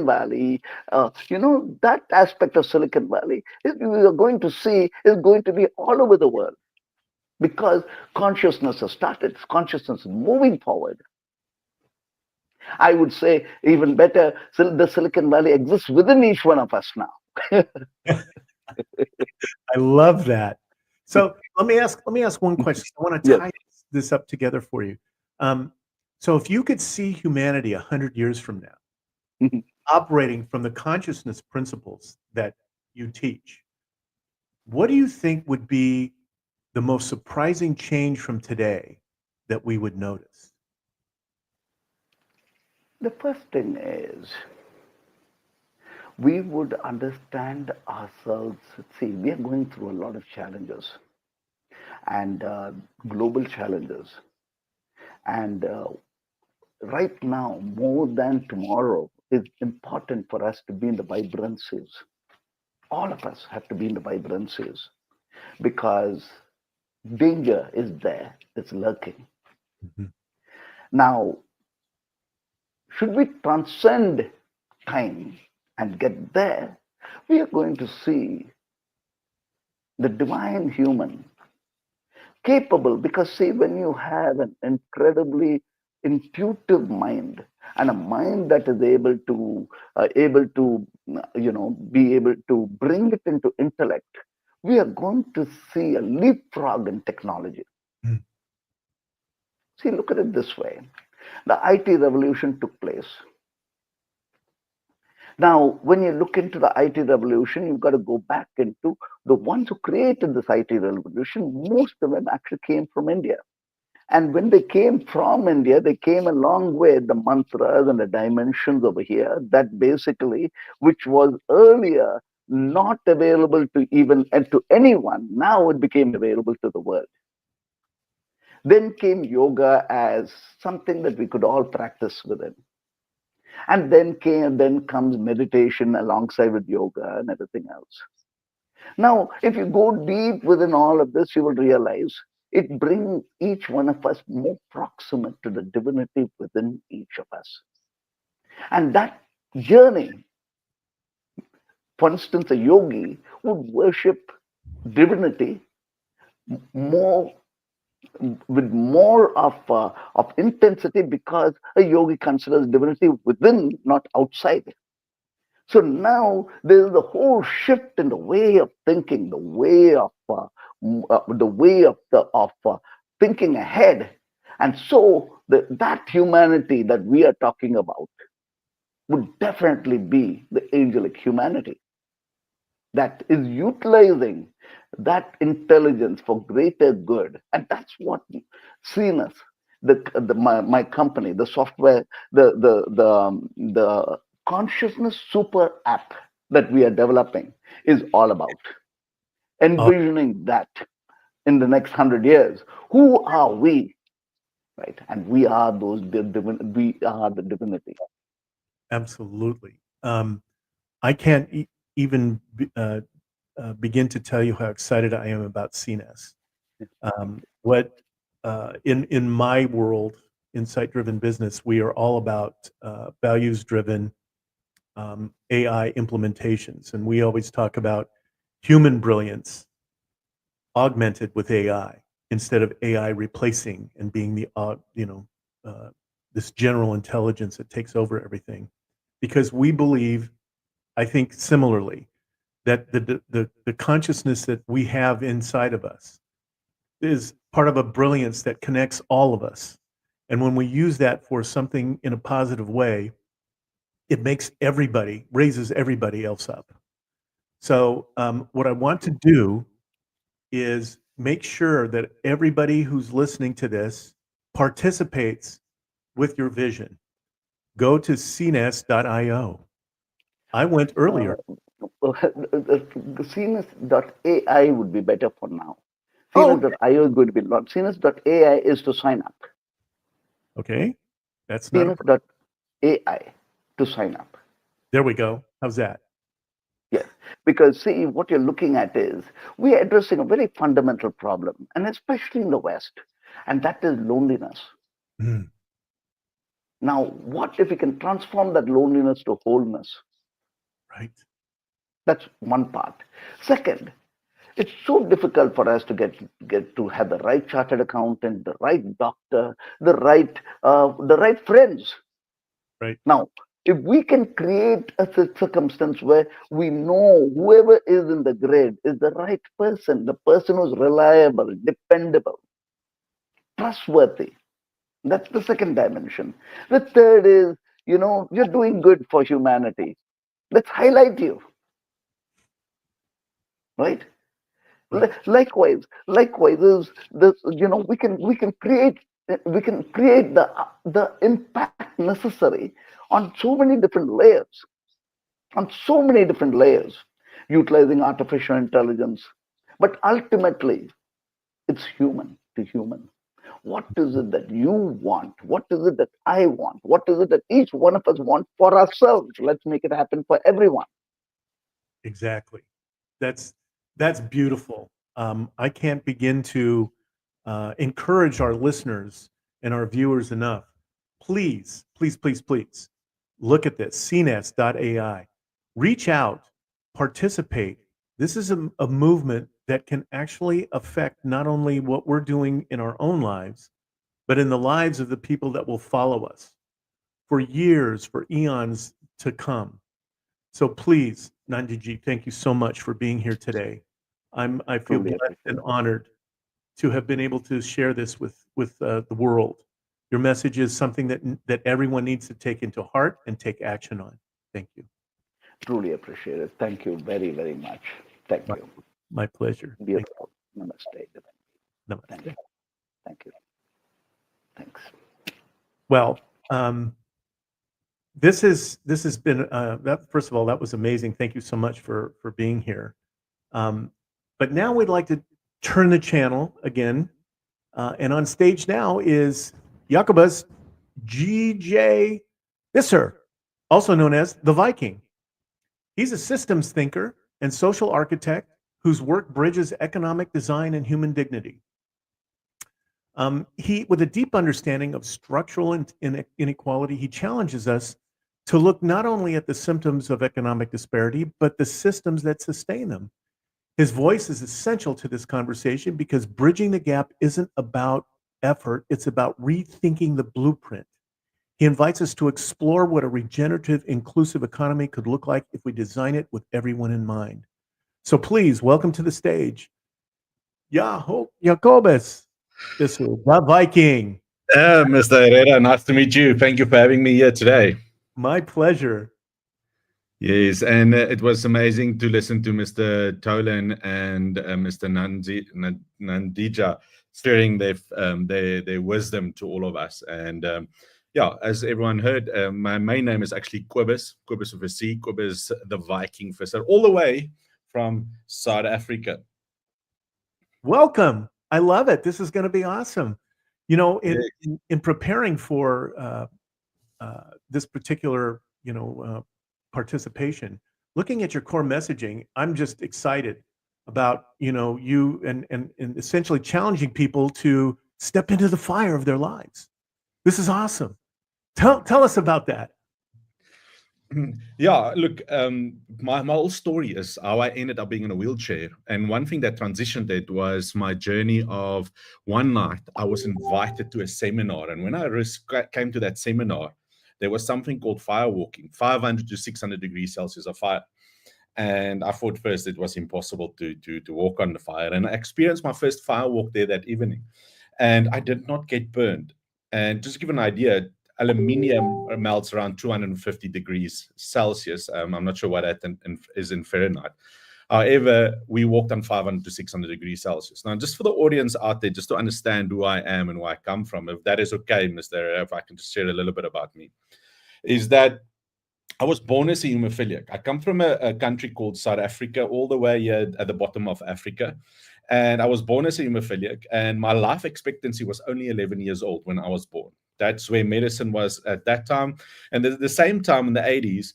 Valley, that aspect of Silicon Valley we are going to see is going to be all over the world, because consciousness has started, consciousness is moving forward. I would say even better, the Silicon Valley exists within each one of us now. I love that. So let me ask one question. I want to Yes. tie this up together for you. So if you could see humanity 100 years from now, operating from the consciousness principles that you teach, what do you think would be the most surprising change from today that we would notice? The first thing is we would understand ourselves. See, we are going through a lot of challenges and global challenges. And right now, more than tomorrow, is important for us to be in the vibrancies. All of us have to be in the vibrancies because danger is there, it's lurking. Mhm. Now, should we transcend time and get there, we are going to see the divine human capable, because see, when you have an incredibly intuitive mind and a mind that is able to be able to bring it into intellect, we are going to see a leapfrog in technology. Mm. See, look at it this way. The IT revolution took place. Now, when you look into the IT revolution, you've got to go back into the ones who created this IT revolution. Most of them actually came from India. And when they came from India, they came along with the mantras and the dimensions over here that basically, which was earlier not available to even and to anyone, now it became available to the world. Then came yoga as something that we could all practice within. And then comes meditation alongside with yoga and everything else. Now, if you go deep within all of this, you will realize it brings each one of us more proximate to the divinity within each of us. And that journey, for instance, a yogi would worship divinity more with more of intensity, because a yogi considers divinity within, not outside. So now there is a whole shift in the way of thinking, the way of thinking ahead, and so that humanity that we are talking about would definitely be the angelic humanity that is utilizing that intelligence for greater good. And that's what CNS, my company, the software, the consciousness super app that we are developing is all about. Envisioning that in the next 100 years, who are we, right? And we are we are the divinity. Absolutely. I can't even begin to tell you how excited I am about CNES. What in my world, insight-driven business, we are all about values-driven AI implementations, and we always talk about human brilliance augmented with AI instead of AI replacing and being the this general intelligence that takes over everything, because we believe, I think similarly, that the consciousness that we have inside of us is part of a brilliance that connects all of us. And when we use that for something in a positive way, it raises everybody else up. So what I want to do is make sure that everybody who's listening to this participates with your vision. Go to cnes.io. I went earlier. CNS.ai would be better for now. Oh, CNS.io is going to be launched. CNS.ai is to sign up. okay. That's not a problem. CNS.ai to sign up. There we go. How's that? Yes, because see, what you're looking at is we are addressing a very fundamental problem, and especially in the West, and that is loneliness. Mm, Now, what if we can transform that loneliness to wholeness? right. That's one part. Second, it's so difficult for us to get to have the right chartered accountant, the right doctor, the right friends. Right. Now, if we can create a circumstance where we know whoever is in the grid is the right person, the person who's reliable, dependable, trustworthy, that's the second dimension. The third is, you're doing good for humanity. Let's highlight you, right? Right. Likewise, is this, we can create the impact necessary on so many different layers, utilizing artificial intelligence. But ultimately, it's human to human. What is it that you want? What is it that I want? What is it that each one of us want for ourselves? Let's make it happen for everyone. Exactly. That's beautiful. I can't begin to encourage our listeners and our viewers enough. Please, please, please, please look at this, cnets.ai. Reach out, participate. This is a movement that can actually affect not only what we're doing in our own lives, but in the lives of the people that will follow us for years, for eons to come. So please, Nandiji, thank you so much for being here today. I feel Truly blessed appreciate and it. honored to have been able to share this with the world. Your message is something that everyone needs to take into heart and take action on. Thank you. Truly appreciate it. Thank you very, very much. Thank you. My pleasure. Beautiful. Namaste. Namaste. Thank you. Thank you. Thanks. Well, this has been that. First of all, that was amazing. Thank you so much for being here. But now we'd like to turn the channel again, and on stage now is Jacobus G.J. Visser, also known as the Viking. He's a systems thinker and social architect whose work bridges economic design and human dignity. He, with a deep understanding of structural inequality, he challenges us to look not only at the symptoms of economic disparity, but the systems that sustain them. His voice is essential to this conversation because bridging the gap isn't about effort, it's about rethinking the blueprint. He invites us to explore what a regenerative, inclusive economy could look like if we design it with everyone in mind. So please, welcome to the stage, Jacobus, the Viking. Mr. Herrera, nice to meet you. Thank you for having me here today. My pleasure. Yes, and it was amazing to listen to Mr. Tolan and Mr. Nandija sharing their wisdom to all of us. And yeah, as everyone heard, my main name is actually Quibus with a C, Quibus the Viking Visser, all the way from South Africa. Welcome. I love it. This is going to be awesome. You know, in preparing for this particular, participation, looking at your core messaging, I'm just excited about, you and essentially challenging people to step into the fire of their lives. This is awesome. Tell us about that. Yeah, look, my whole story is how I ended up being in a wheelchair. And one thing that transitioned it was my journey of one night I was invited to a seminar. And when I came to that seminar, there was something called firewalking, 500 to 600 degrees Celsius of fire. And I thought first it was impossible to walk on the fire. And I experienced my first firewalk there that evening. And I did not get burned. And just to give an idea, aluminium melts around 250 degrees Celsius. I'm not sure what that is in Fahrenheit. However, we walked on 500 to 600 degrees Celsius. Now, just for the audience out there, just to understand who I am and where I come from, if that is okay, Mr. If I can just share a little bit about me, is that I was born as a hemophiliac. I come from a country called South Africa, all the way here at the bottom of Africa. And I was born as a hemophiliac, and my life expectancy was only 11 years old when I was born. That's where medicine was at that time. And at the same time in the 80s,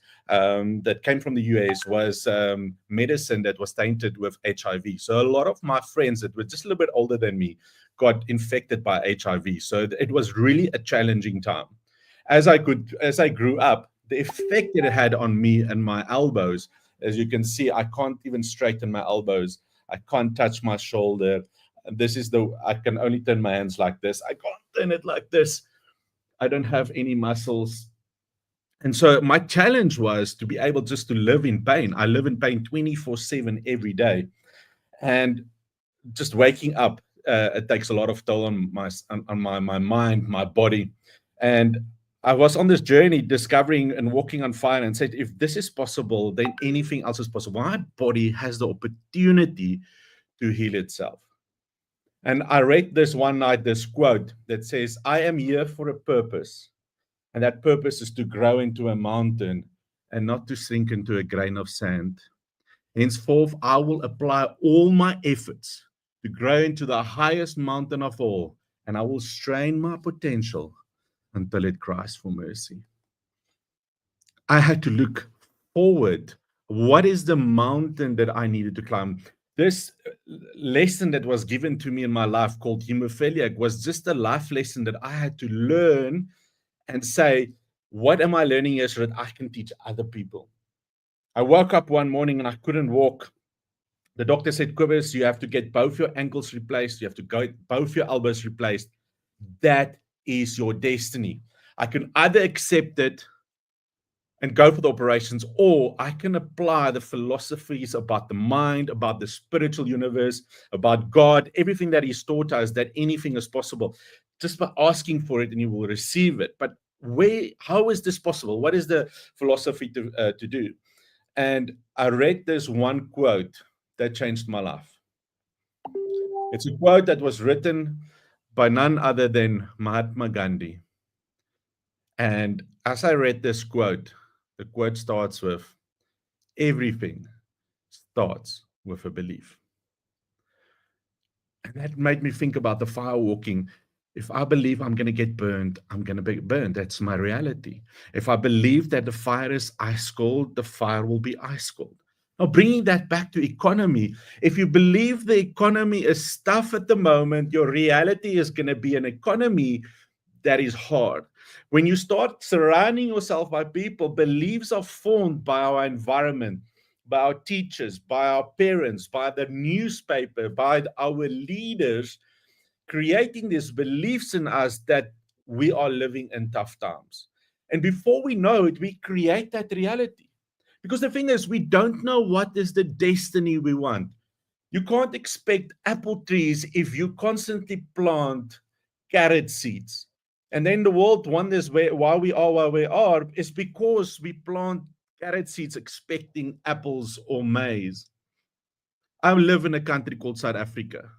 that came from the US was medicine that was tainted with HIV. So a lot of my friends that were just a little bit older than me got infected by HIV. So it was really a challenging time. As I grew up, the effect that it had on me and my elbows, as you can see, I can't even straighten my elbows. I can't touch my shoulder. I can only turn my hands like this. I can't turn it like this. I don't have any muscles. And so my challenge was to be able just to live in pain. I live in pain 24/7 every day. And just waking up, it takes a lot of toll on my mind, my body. And I was on this journey discovering and walking on fire and said, if this is possible, then anything else is possible. My body has the opportunity to heal itself. And I read this one night, this quote that says, I am here for a purpose. And that purpose is to grow into a mountain and not to sink into a grain of sand. Henceforth, I will apply all my efforts to grow into the highest mountain of all and I will strain my potential until it cries for mercy. I had to look forward. What is the mountain that I needed to climb? This lesson that was given to me in my life called hemophiliac was just a life lesson that I had to learn and say, what am I learning here so that I can teach other people? I woke up one morning and I couldn't walk. The doctor said, Kobus, you have to get both your ankles replaced. You have to get both your elbows replaced. That is your destiny. I can either accept it and go for the operations, or I can apply the philosophies about the mind, about the spiritual universe, about God, everything that He's taught us, that anything is possible. Just by asking for it and you will receive it. But how is this possible? What is the philosophy to do? And I read this one quote that changed my life. It's a quote that was written by none other than Mahatma Gandhi. And as I read this quote, the quote starts with, everything starts with a belief. And that made me think about the fire walking. If I believe I'm going to get burned, I'm going to be burned. That's my reality. If I believe that the fire is ice cold, the fire will be ice cold. Now, bringing that back to economy, if you believe the economy is tough at the moment, your reality is going to be an economy that is hard. When you start surrounding yourself by people, beliefs are formed by our environment, by our teachers, by our parents, by the newspaper, by our leaders, creating these beliefs in us that we are living in tough times. And before we know it, we create that reality. Because the thing is, we don't know what is the destiny we want. You can't expect apple trees if you constantly plant carrot seeds. And then the world wonders why we are where we are, is because we plant carrot seeds expecting apples or maize. I live in a country called South Africa,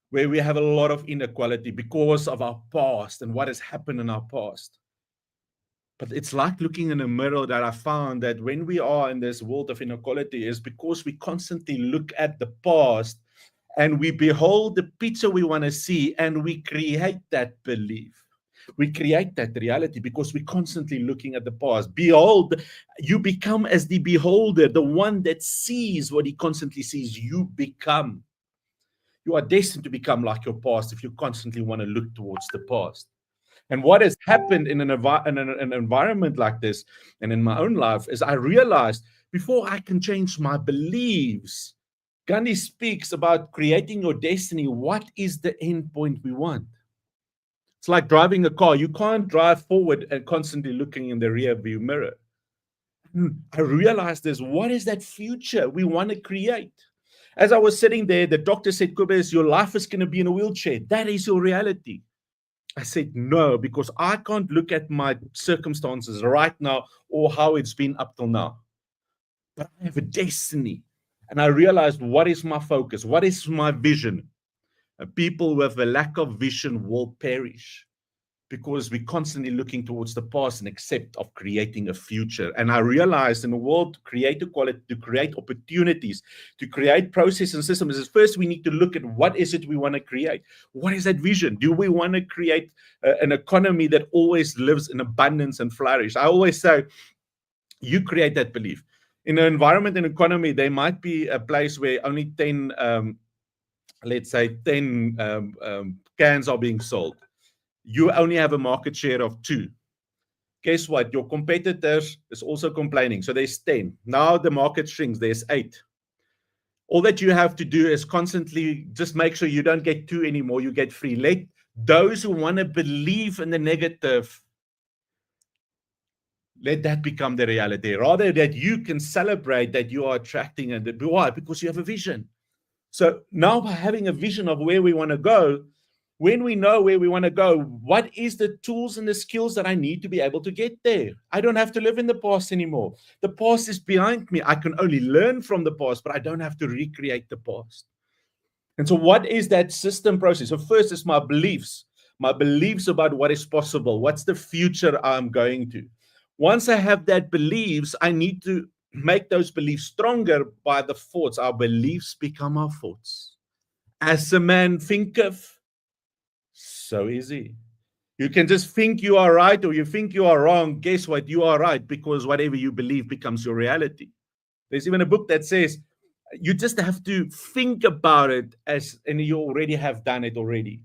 where we have a lot of inequality because of our past and what has happened in our past. But it's like looking in a mirror that I found that when we are in this world of inequality is because we constantly look at the past and we behold the picture we want to see and we create that belief. We create that reality because we're constantly looking at the past. Behold, you become as the beholder, the one that sees what he constantly sees. You become. You are destined to become like your past if you constantly want to look towards the past. And what has happened in an environment like this and in my own life is I realized before I can change my beliefs, Gandhi speaks about creating your destiny. What is the end point we want? It's like driving a car. You can't drive forward and constantly looking in the rear view mirror. I realized this. What is that future we want to create? As I was sitting there, the doctor said, Kobus, your life is going to be in a wheelchair. That is your reality. I said, no, because I can't look at my circumstances right now or how it's been up till now. But I have a destiny. And I realized, what is my focus? What is my vision? People with a lack of vision will perish because we're constantly looking towards the past and accept of creating a future. And I realized in the world to create equality, to create opportunities, to create processes and systems, is first we need to look at what is it we want to create. What is that vision? Do we want to create an economy that always lives in abundance and flourish? I always say, you create that belief. In an environment and economy, there might be a place where only 10 let's say 10 cans are being sold. You only have a market share of 2. Guess what? Your competitors is also complaining. So there's 10. Now the market shrinks. There's 8. All that you have to do is constantly just make sure you don't get 2 anymore. You get 3. Let those who want to believe in the negative, let that become the reality. Rather that you can celebrate that you are attracting. And why? Because you have a vision. So now by having a vision of where we want to go, when we know where we want to go, what is the tools and the skills that I need to be able to get there? I don't have to live in the past anymore. The past is behind me. I can only learn from the past, but I don't have to recreate the past. And so what is that system process? So first is my beliefs about what is possible. What's the future I'm going to? Once I have that beliefs, I need to make those beliefs stronger by the thoughts. Our beliefs become our thoughts. As a man thinketh, so easy. You can just think you are right or you think you are wrong. Guess what? You are right, because whatever you believe becomes your reality. There's even a book that says you just have to think about it and you already have done it already.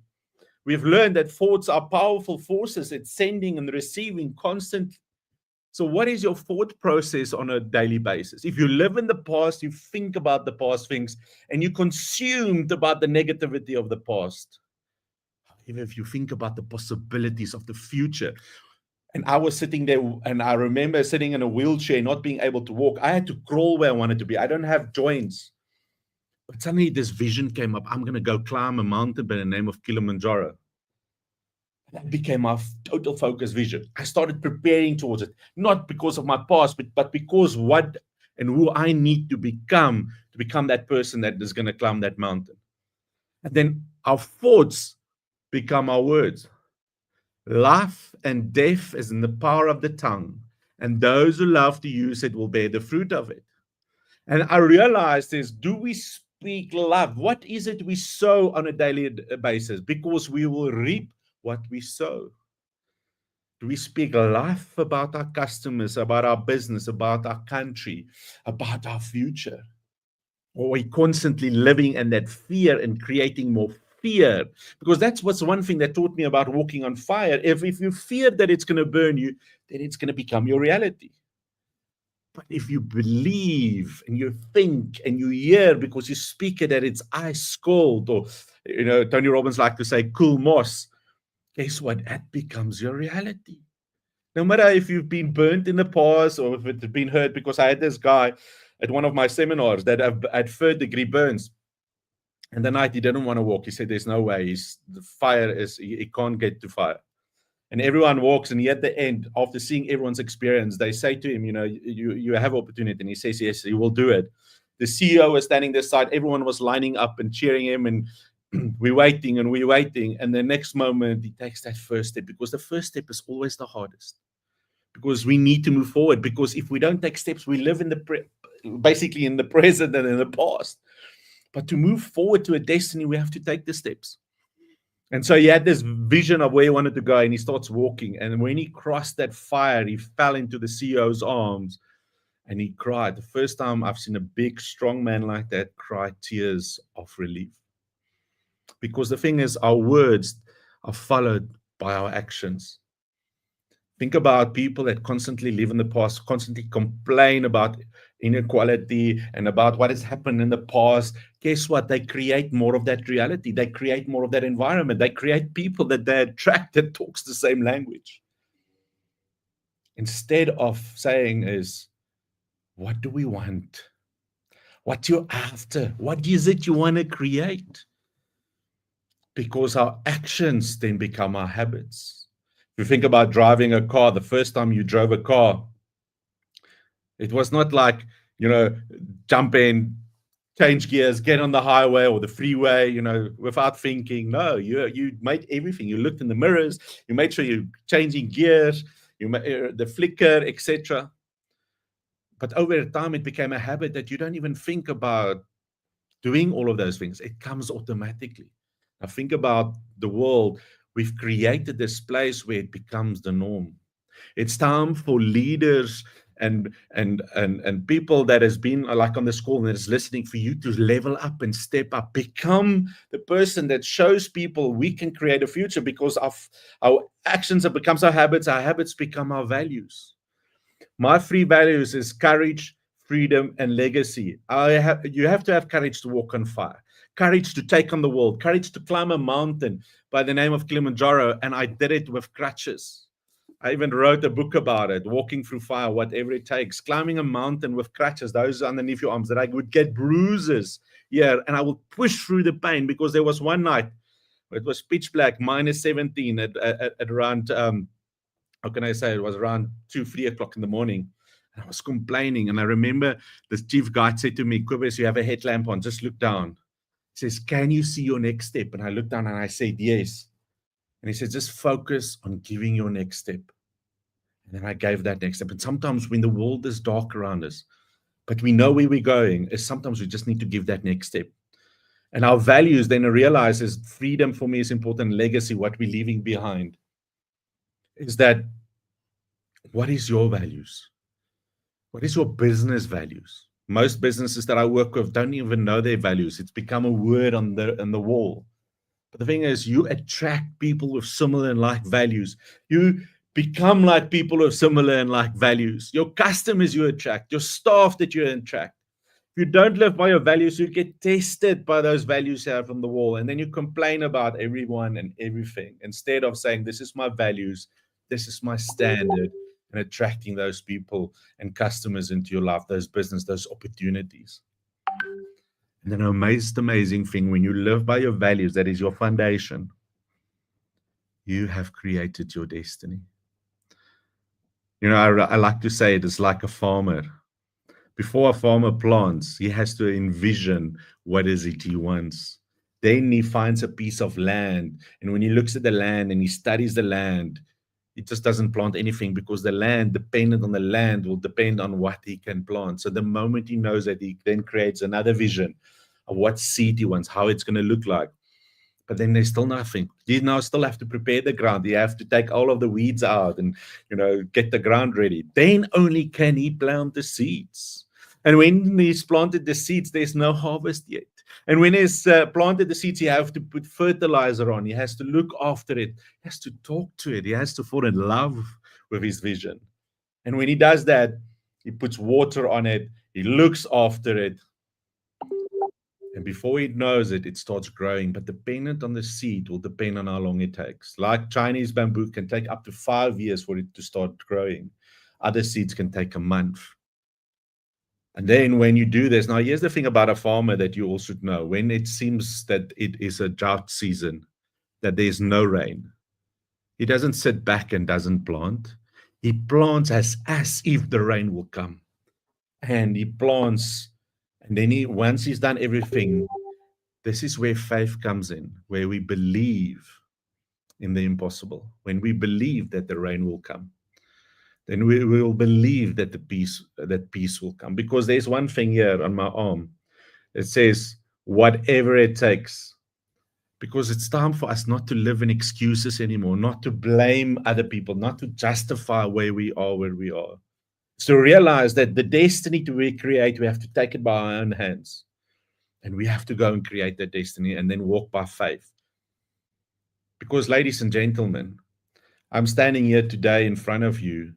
We've learned that thoughts are powerful forces. It's sending and receiving constantly. So what is your thought process on a daily basis? If you live in the past, you think about the past things, and you consumed about the negativity of the past. Even if you think about the possibilities of the future. And I was sitting there, and I remember sitting in a wheelchair, not being able to walk. I had to crawl where I wanted to be. I don't have joints. But suddenly this vision came up. I'm going to go climb a mountain by the name of Kilimanjaro. That became my total focus vision. I started preparing towards it, not because of my past, but because what and who I need to become that person that is going to climb that mountain. And then our thoughts become our words. Life and death is in the power of the tongue, and those who love to use it will bear the fruit of it. And I realized is, do we speak love? What is it we sow on a daily basis? Because we will reap what we sow. Do we speak life about our customers, about our business, about our country, about our future? Or are we constantly living in that fear and creating more fear? Because that's what's one thing that taught me about walking on fire. If you fear that it's going to burn you, then it's going to become your reality. But if you believe and you think and you hear because you speak it that it's ice cold, or Tony Robbins liked to say cool moss, guess what? That becomes your reality. No matter if you've been burnt in the past or if it's been hurt, because I had this guy at one of my seminars that had third-degree burns. And the night he didn't want to walk. He said, there's no way. The fire is, he can't get to fire. And everyone walks, and at the end, after seeing everyone's experience, they say to him, you have opportunity. And he says, yes, he will do it. The CEO was standing this side. Everyone was lining up and cheering him, and we're waiting. And the next moment, he takes that first step, because the first step is always the hardest. Because we need to move forward. Because if we don't take steps, we live in basically in the present and in the past. But to move forward to a destiny, we have to take the steps. And so he had this vision of where he wanted to go, and he starts walking. And when he crossed that fire, he fell into the CEO's arms, and he cried. The first time I've seen a big, strong man like that cry tears of relief. Because the thing is, our words are followed by our actions. Think about people that constantly live in the past, constantly complain about inequality and about what has happened in the past. Guess what? They create more of that reality. They create more of that environment. They create people that they attract that talks the same language. Instead of saying is, what do we want? What you're after? What is it you want to create? Because our actions then become our habits. If you think about driving a car, the first time you drove a car, it was not like, jump in, change gears, get on the highway or the freeway, without thinking. No, you made everything. You looked in the mirrors, you made sure you're changing gears, you made the flicker, etc. But over time, it became a habit that you don't even think about doing all of those things. It comes automatically. Now think about the world. We've created this place where it becomes the norm. It's time for leaders and people that has been like on the call and that is listening, for you to level up and step up. Become the person that shows people we can create a future, because our actions have become our habits become our values. My 3 values is courage, freedom, and legacy. You have to have courage to walk on fire, courage to take on the world, courage to climb a mountain by the name of Kilimanjaro, and I did it with crutches. I even wrote a book about it, walking through fire, whatever it takes, climbing a mountain with crutches, those underneath your arms, that I would get bruises here, and I would push through the pain. Because there was one night, it was pitch black, -17 at around, how can I say, it was around 2-3 o'clock in the morning. And I was complaining, and I remember this chief guide said to me, Kobus, you have a headlamp on, just look down. He says, can you see your next step? And I looked down and I said, yes. And he said, just focus on giving your next step. And then I gave that next step. And sometimes when the world is dark around us, but we know where we're going, is sometimes we just need to give that next step. And our values then realize is freedom for me is important, legacy, what we're leaving behind. Is that what is your values? What is your business values? Most businesses that I work with don't even know their values. It's become a word on the wall. But the thing is, you attract people with similar and like values. You become like people with similar and like values. Your customers you attract, your staff that you attract. If you don't live by your values, you get tested by those values you have on the wall. And then you complain about everyone and everything instead of saying, this is my values, this is my standard, and attracting those people and customers into your life, those business, those opportunities. And then amazing thing, when you live by your values, that is your foundation, you have created your destiny. You know, I like to say it is like a farmer. Before a farmer plants, he has to envision what is it he wants. Then he finds a piece of land. And when he looks at the land and he studies the land, he just doesn't plant anything because the land, dependent on the land, will depend on what he can plant. So the moment he knows that, he then creates another vision of what seed he wants, how it's going to look like. But then there's still nothing. You now still have to prepare the ground. You have to take all of the weeds out and, you know, get the ground ready. Then only can he plant the seeds. And when he's planted the seeds, there's no harvest yet. And when he's planted the seeds, he has to put fertilizer on. He has to look after it. He has to talk to it. He has to fall in love with his vision. And when he does that, he puts water on it. He looks after it. And before he knows it, it starts growing. But dependent on the seed will depend on how long it takes. Like Chinese bamboo can take up to 5 years for it to start growing. Other seeds can take a month. And then when you do this, now here's the thing about a farmer that you all should know. When it seems that it is a drought season, that there's no rain, he doesn't sit back and doesn't plant. He plants as if the rain will come. And he plants, and then once he's done everything, this is where faith comes in, where we believe in the impossible. When we believe that the rain will come, then we will believe that peace will come. Because there's one thing here on my arm. It says, whatever it takes. Because it's time for us not to live in excuses anymore, not to blame other people, not to justify where we are. It's to realize that the destiny we create, we have to take it by our own hands. And we have to go and create that destiny and then walk by faith. Because, ladies and gentlemen, I'm standing here today in front of you,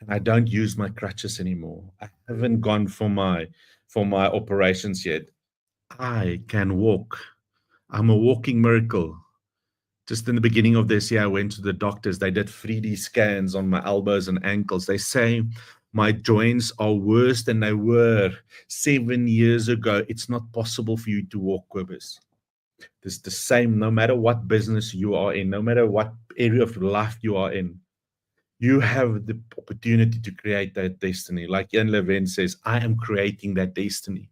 and I don't use my crutches anymore. I haven't gone for my operations yet. I can walk. I'm a walking miracle. Just in the beginning of this year, I went to the doctors. They did 3D scans on my elbows and ankles. They say my joints are worse than they were 7 years ago. It's not possible for you to walk, Quibus. It's the same no matter what business you are in, no matter what area of life you are in. You have the opportunity to create that destiny. Like Ian Levin says, I am creating that destiny.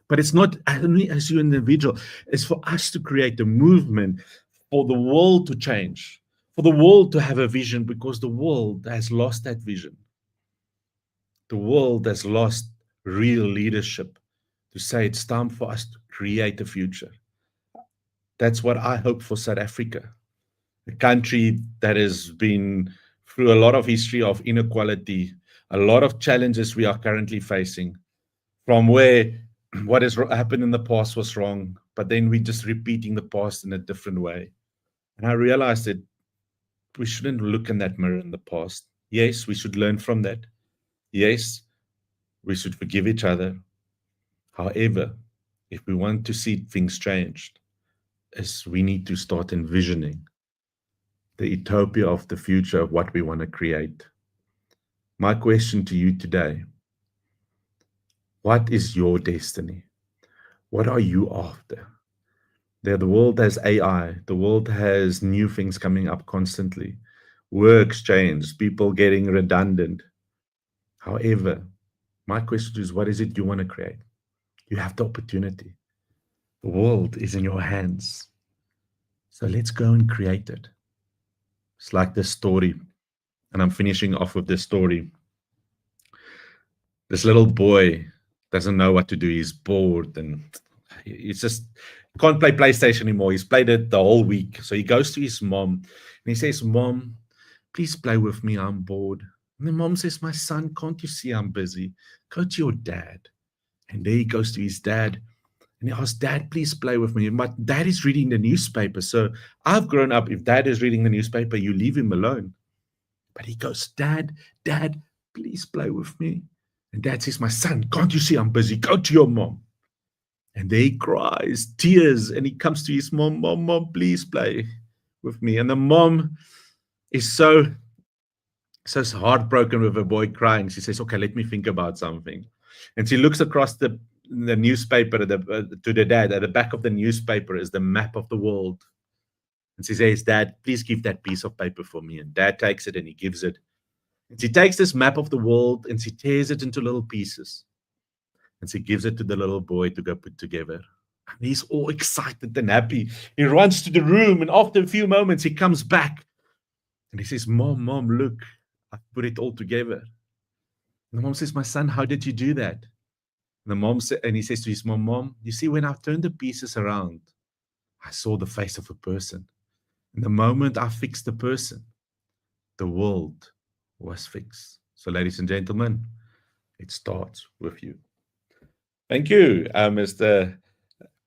But it's not only as you individual. It's for us to create a movement for the world to change, for the world to have a vision, because the world has lost that vision. The world has lost real leadership to say it's time for us to create a future. That's what I hope for South Africa, a country that has been through a lot of history of inequality, a lot of challenges we are currently facing, from where what has happened in the past was wrong, but then we're just repeating the past in a different way. And I realized that we shouldn't look in that mirror in the past. Yes, we should learn from that. Yes, we should forgive each other. However, if we want to see things changed, we need to start envisioning the utopia of the future of what we want to create. My question to you today, what is your destiny? What are you after? The world has AI. The world has new things coming up constantly. Works change, people getting redundant. However, my question is, what is it you want to create? You have the opportunity. The world is in your hands. So let's go and create it. It's like this story, and I'm finishing off with this story. This little boy doesn't know what to do. He's bored and He's just can't play PlayStation anymore. He's played it the whole week. So he goes to his mom and he says, "Mom, please play with me. I'm bored." And the mom says, "My son, can't you see I'm busy? Go to your dad." And there he goes to his dad and he asks, "Dad, please play with me. My dad is reading the newspaper. So I've grown up, if dad is reading the newspaper, you leave him alone." But he goes, "Dad, please play with me." And dad says, "My son, can't you see I'm busy? Go to your mom." And there he cries, tears, and he comes to his mom, "Mom, please play with me." And the mom is so heartbroken with her boy crying. She says, "Okay, let me think about something." And she looks across the newspaper to the dad. At the back of the newspaper is the map of the world. And she says, "Dad, please give that piece of paper for me." And dad takes it and he gives it. And she takes this map of the world and she tears it into little pieces. And she gives it to the little boy to go put together. And he's all excited and happy. He runs to the room, and after a few moments, he comes back. And he says, Mom, look, I put it all together." And the mom says, "My son, how did you do that?" And he says to his mom, "You see, when I turned the pieces around, I saw the face of a person. And the moment I fixed the person, the world was fixed." So, ladies and gentlemen, it starts with you. Thank you, Mr.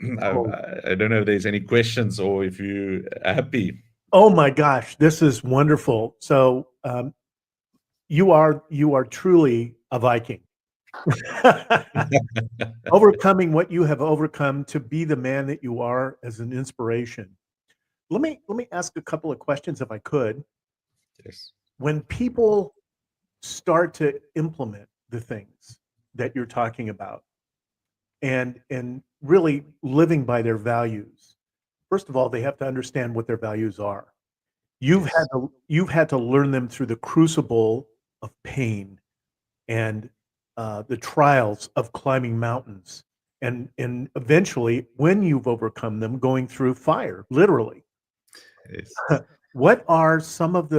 I don't know if there's any questions or if you're happy. Oh my gosh, this is wonderful. So you are truly a Viking. Overcoming what you have overcome to be the man that you are as an inspiration. Let me ask a couple of questions if I could. Yes. When people start to implement the things that you're talking about and really living by their values, first of all, they have to understand what their values are. You've had to learn them through the crucible of pain and the trials of climbing mountains, and eventually, when you've overcome them, going through fire, literally. Yes. What are some of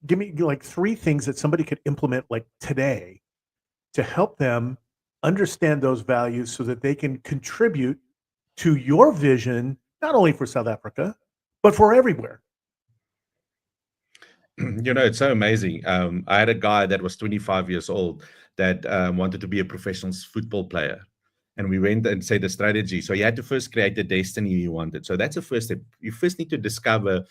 give me like 3 things that somebody could implement like today to help them understand those values so that they can contribute to your vision, not only for South Africa, but for everywhere? It's so amazing. I had a guy that was 25 years old that wanted to be a professional football player. And we went and said the strategy. So you had to first create the destiny you wanted. So that's the first step. You first need to discover,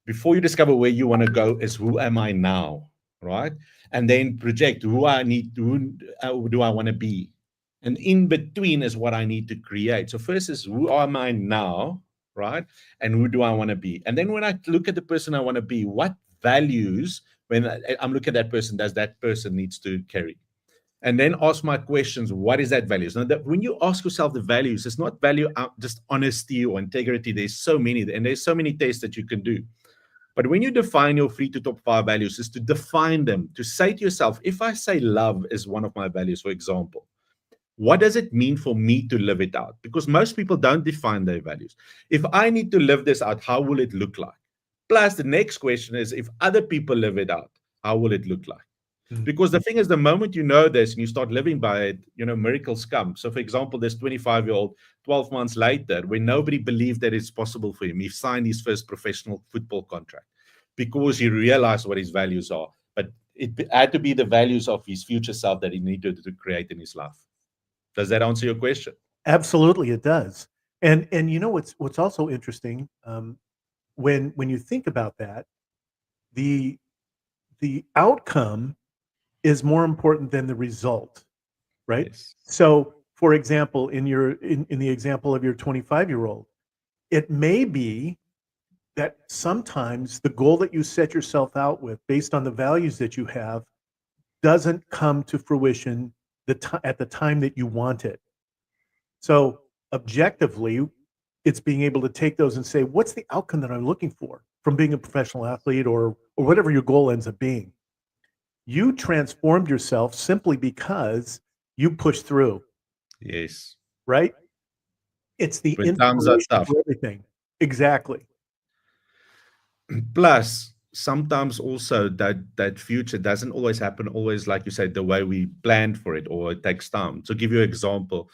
before you discover where you want to go, is who am I now, right? And then project who do I want to be? And in between is what I need to create. So first is who am I now, right? And who do I want to be? And then when I look at the person I want to be, what values, when I'm looking at that person, does that person needs to carry? And then ask my questions, what is that values? Now, when you ask yourself the values, it's not value just honesty or integrity. There's so many, and there's so many tests that you can do. But when you define your 3 to top 5 values, is to define them, to say to yourself, if I say love is one of my values, for example, what does it mean for me to live it out? Because most people don't define their values. If I need to live this out, how will it look like? Plus, the next question is, if other people live it out, how will it look like? Because the thing is, the moment you know this and you start living by it, miracles come. So, for example, this 25-year-old, 12 months later, when nobody believed that it's possible for him, he signed his first professional football contract because he realized what his values are. But it had to be the values of his future self that he needed to create in his life. Does that answer your question? Absolutely, it does. And what's also interesting, when you think about that, the outcome is more important than the result, right? Yes. So, for example, in the example of your 25-year-old, it may be that sometimes the goal that you set yourself out with, based on the values that you have, doesn't come to fruition at the time that you want it. So, objectively, it's being able to take those and say, what's the outcome that I'm looking for from being a professional athlete or whatever your goal ends up being? You transformed yourself simply because you pushed through. Yes. Right? It's the When times are inspiration tough. for everything. Exactly. Plus, sometimes also that future doesn't always happen, always, like you said, the way we planned for it, or it takes time. To give you an example,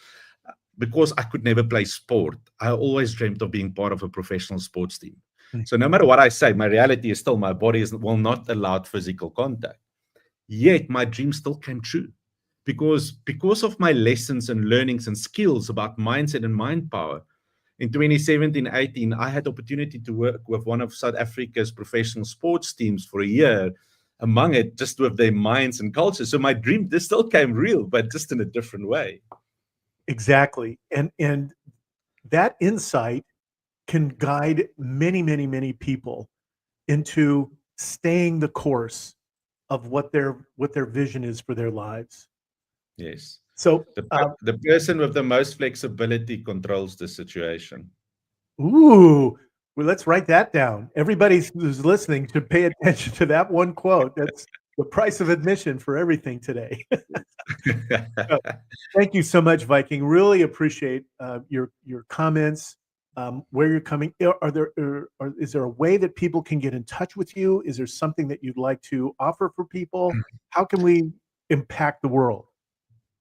because I could never play sport, I always dreamt of being part of a professional sports team. Mm. So no matter what I say, my reality is still my body will not allow physical contact. Yet my dream still came true because of my lessons and learnings and skills about mindset and mind power. In 2017-18, I had the opportunity to work with one of South Africa's professional sports teams for a year, among it just with their minds and culture. So my dream, this still came real, but just in a different way. Exactly. And that insight can guide many, many, many people into staying the course of what their vision is for their lives. Yes. So, The person with the most flexibility controls the situation. ooh, well, let's write that down. Everybody who's listening should pay attention to that one quote. That's the price of admission for everything today. Thank you so much, Viking. Really appreciate your comments. Where you're coming. Is there a way that people can get in touch with you? Is there something that you'd like to offer for people? How can we impact the world?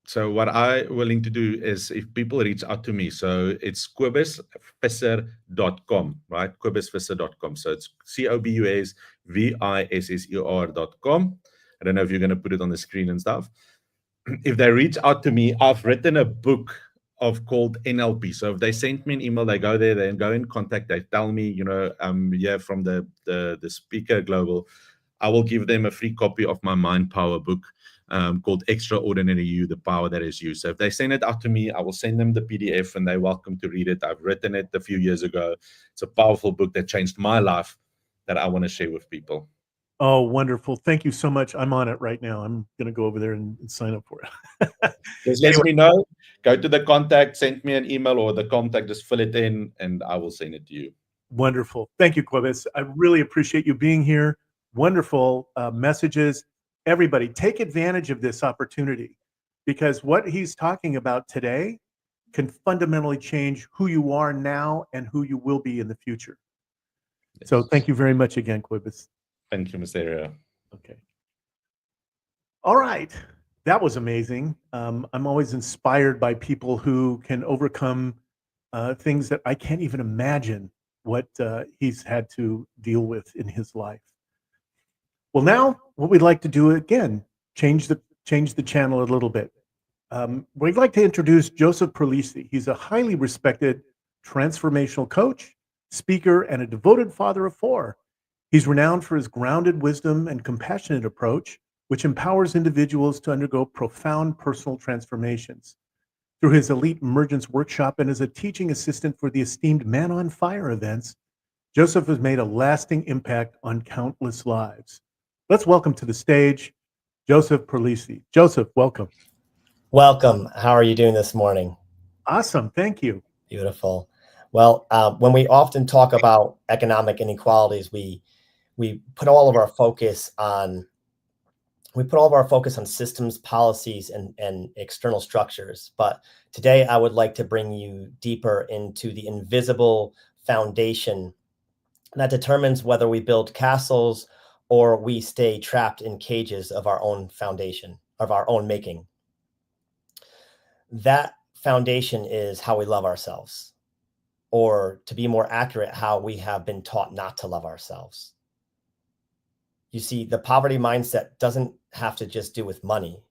So what I'm willing to do is if people reach out to me, so it's kobusvisser.com, right? kobusvisser.com. So it's kobusvisser.com. I don't know if you're going to put it on the screen and stuff. If they reach out to me, I've written a book called NLP. So if they send me an email, they go there, they go in contact, they tell me, you know, I'm here from the Speaker Global. I will give them a free copy of my Mind Power book called Extraordinary You, The Power That Is You. So if they send it out to me, I will send them the PDF and they're welcome to read it. I've written it a few years ago. It's a powerful book that changed my life that I want to share with people. Oh, wonderful. Thank you so much. I'm on it right now. I'm going to go over there and sign up for it. Just let me know. Go to the contact, send me an email or the contact, just fill it in and I will send it to you. Wonderful. Thank you, Kobus. I really appreciate you being here. Wonderful messages. Everybody, take advantage of this opportunity because what he's talking about today can fundamentally change who you are now and who you will be in the future. Yes. So thank you very much again, Kobus. Thank you, Mr. Herrera. Okay. All right. That was amazing. I'm always inspired by people who can overcome things that I can't even imagine what he's had to deal with in his life. Well, now what we'd like to do again, change the channel a little bit. We'd like to introduce Joseph Perlisi. He's a highly respected transformational coach, speaker, and a devoted father of four. He's renowned for his grounded wisdom and compassionate approach, which empowers individuals to undergo profound personal transformations. Through his elite emergence workshop and as a teaching assistant for the esteemed Man on Fire events, Joseph has made a lasting impact on countless lives. Let's welcome to the stage, Joseph Perlisi. Joseph, welcome. Welcome. How are you doing this morning? Awesome. Thank you. Beautiful. Well, when we often talk about economic inequalities, we put all of our focus on systems, policies, and external structures. But today I would like to bring you deeper into the invisible foundation that determines whether we build castles or we stay trapped in cages of our own foundation, of our own making. That foundation is how we love ourselves, or to be more accurate, how we have been taught not to love ourselves. You see, the poverty mindset doesn't have to just do with money.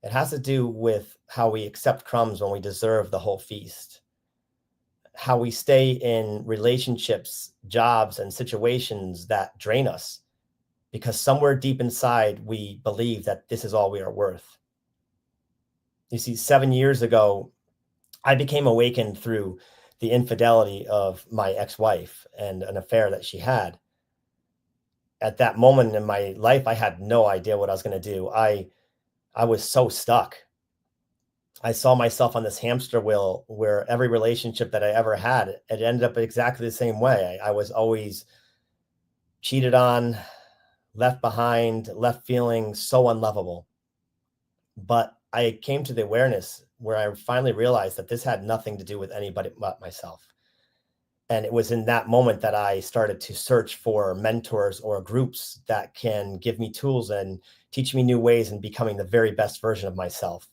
It has to do with how we accept crumbs when we deserve the whole feast. How we stay in relationships, jobs, and situations that drain us because somewhere deep inside, we believe that this is all we are worth. You see, 7 years ago, I became awakened through the infidelity of my ex-wife and an affair that she had. At that moment in my life, I had no idea what I was going to do. I was so stuck. I saw myself on this hamster wheel where every relationship that I ever had, it ended up exactly the same way. I was always cheated on, left behind, left feeling so unlovable. But I came to the awareness where I finally realized that this had nothing to do with anybody but myself. And it was in that moment that I started to search for mentors or groups that can give me tools and teach me new ways in becoming the very best version of myself.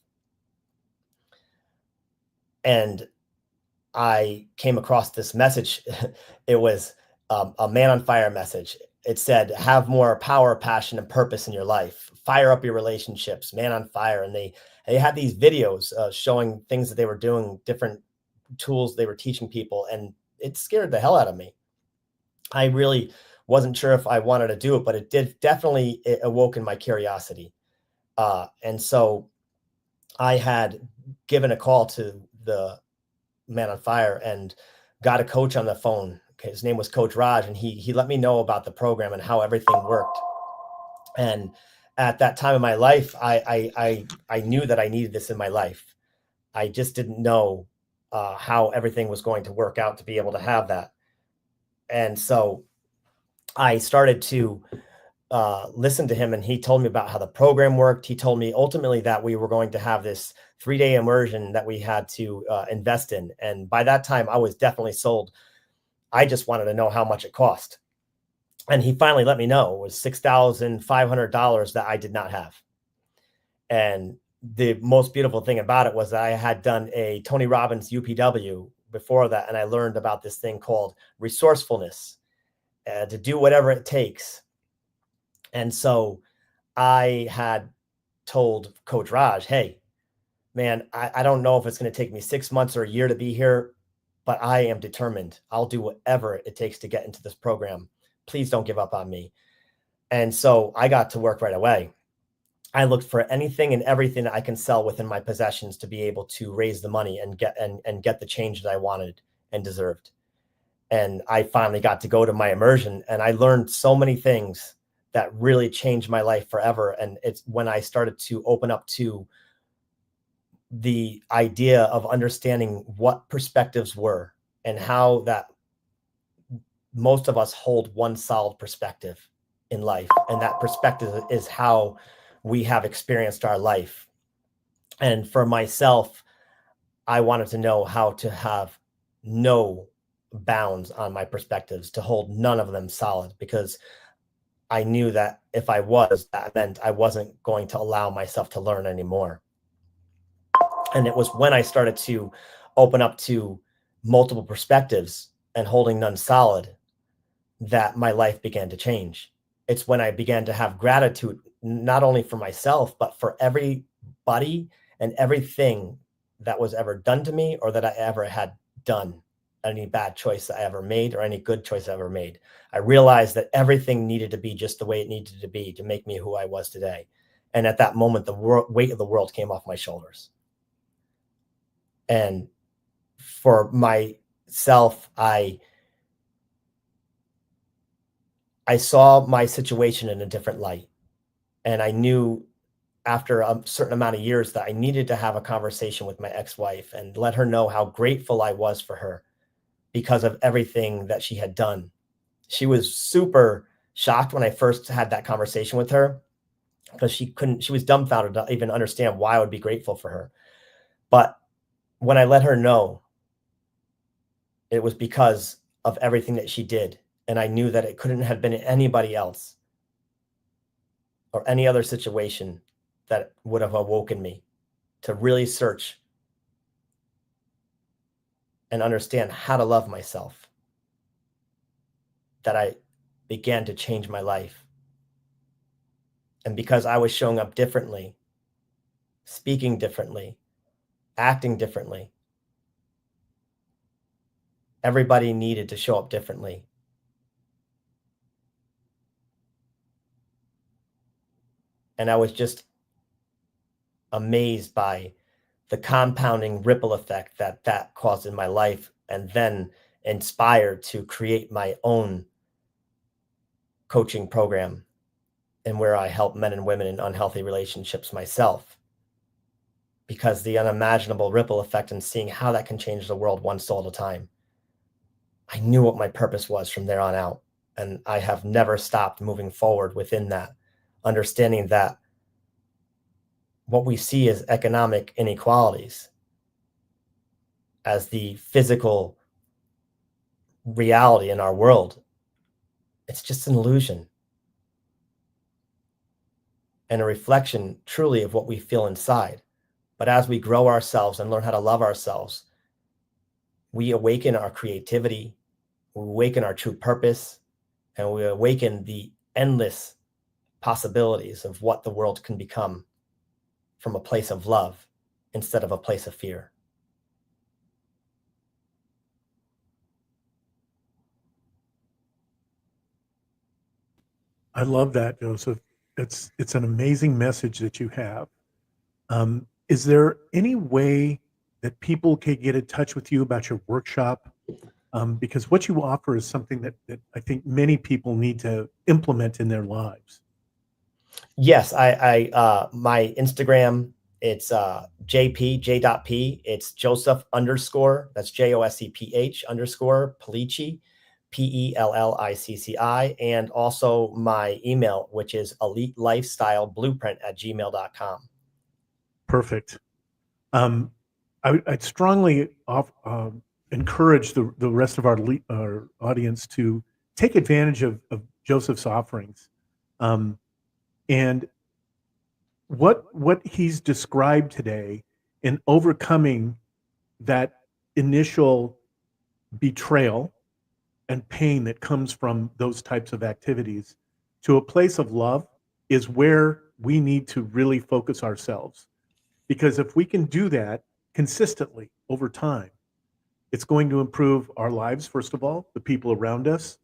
And I came across this message. It was a Man on Fire message. It said, have more power, passion, and purpose in your life. Fire up your relationships, man on fire. And they had these videos showing things that they were doing, different tools they were teaching people. And it scared the hell out of me. I really wasn't sure if I wanted to do it, but it awoke in my curiosity. And so I had given a call to the Man on Fire and got a coach on the phone. His name was Coach Raj, and he let me know about the program and how everything worked. And at that time in my life, I knew that I needed this in my life. I just didn't know how everything was going to work out to be able to have that. And so I started to listen to him, and he told me about how the program worked. He told me ultimately that we were going to have this 3-day immersion that we had to invest in. And by that time, I was definitely sold. I just wanted to know how much it cost. And he finally let me know it was $6,500 that I did not have. And the most beautiful thing about it was that I had done a Tony Robbins UPW before that. And I learned about this thing called resourcefulness, to do whatever it takes. And so I had told Coach Raj, hey, man, I don't know if it's going to take me 6 months or a year to be here, but I am determined. I'll do whatever it takes to get into this program. Please don't give up on me. And so I got to work right away. I looked for anything and everything that I can sell within my possessions to be able to raise the money and get the change that I wanted and deserved. And I finally got to go to my immersion, and I learned so many things that really changed my life forever. And it's when I started to open up to the idea of understanding what perspectives were and how that most of us hold one solid perspective in life. And that perspective is how we have experienced our life. And for myself, I wanted to know how to have no bounds on my perspectives, to hold none of them solid, because I knew that if I was, that meant I wasn't going to allow myself to learn anymore. And it was when I started to open up to multiple perspectives and holding none solid that my life began to change. It's when I began to have gratitude, not only for myself, but for everybody and everything that was ever done to me, or that I ever had done, any bad choice that I ever made or any good choice I ever made. I realized that everything needed to be just the way it needed to be to make me who I was today. And at that moment, the weight of the world came off my shoulders. And for myself, I saw my situation in a different light. And I knew after a certain amount of years that I needed to have a conversation with my ex-wife and let her know how grateful I was for her because of everything that she had done. She was super shocked when I first had that conversation with her, because she was dumbfounded to even understand why I would be grateful for her. But when I let her know, it was because of everything that she did. And I knew that it couldn't have been anybody else or any other situation that would have awoken me to really search and understand how to love myself, that I began to change my life. And because I was showing up differently, speaking differently, acting differently, everybody needed to show up differently. And I was just amazed by the compounding ripple effect that caused in my life, and then inspired to create my own coaching program, and where I help men and women in unhealthy relationships myself, because the unimaginable ripple effect and seeing how that can change the world one soul at a time. I knew what my purpose was from there on out, and I have never stopped moving forward within that, understanding that what we see as economic inequalities, as the physical reality in our world, it's just an illusion and a reflection truly of what we feel inside. But as we grow ourselves and learn how to love ourselves, we awaken our creativity, we awaken our true purpose, and we awaken the endless possibilities of what the world can become from a place of love instead of a place of fear. I love that, Joseph. It's an amazing message that you have. Is there any way that people can get in touch with you about your workshop? Because what you offer is something that I think many people need to implement in their lives. Yes, my Instagram, it's J.P. It's Joseph _ that's JOSEPH _ Pellicci, PELLICCI, and also my email, which is elitelifestyleblueprint@gmail.com. Perfect. I'd strongly encourage the rest of our audience to take advantage of Joseph's offerings. And what he's described today in overcoming that initial betrayal and pain that comes from those types of activities to a place of love is where we need to really focus ourselves. Because if we can do that consistently over time, it's going to improve our lives, first of all, the people around us,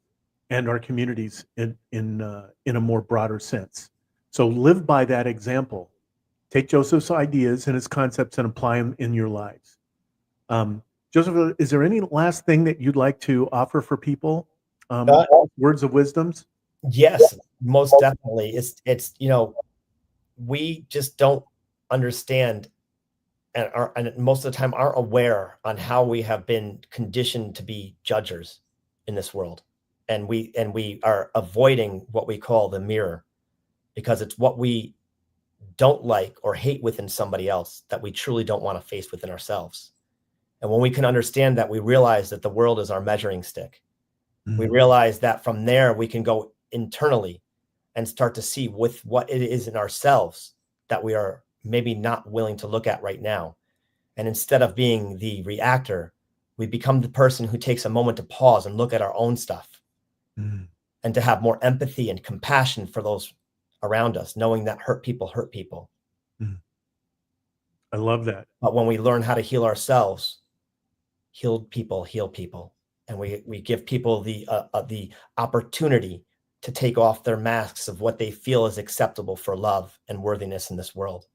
and our communities in a more broader sense. So live by that example. Take Joseph's ideas and his concepts and apply them in your lives. Joseph, is there any last thing that you'd like to offer for people? Words of wisdoms? Yes, most definitely. It's we just don't understand and most of the time aren't aware on how we have been conditioned to be judgers in this world. And we are avoiding what we call the mirror, because it's what we don't like or hate within somebody else that we truly don't want to face within ourselves. And when we can understand that, we realize that the world is our measuring stick. We realize that from there, we can go internally and start to see with what it is in ourselves that we are maybe not willing to look at right now. And instead of being the reactor, we become the person who takes a moment to pause and look at our own stuff and to have more empathy and compassion for those around us, knowing that hurt people. I love that. But when we learn how to heal ourselves, healed people heal people. And we give people the opportunity to take off their masks of what they feel is acceptable for love and worthiness in this world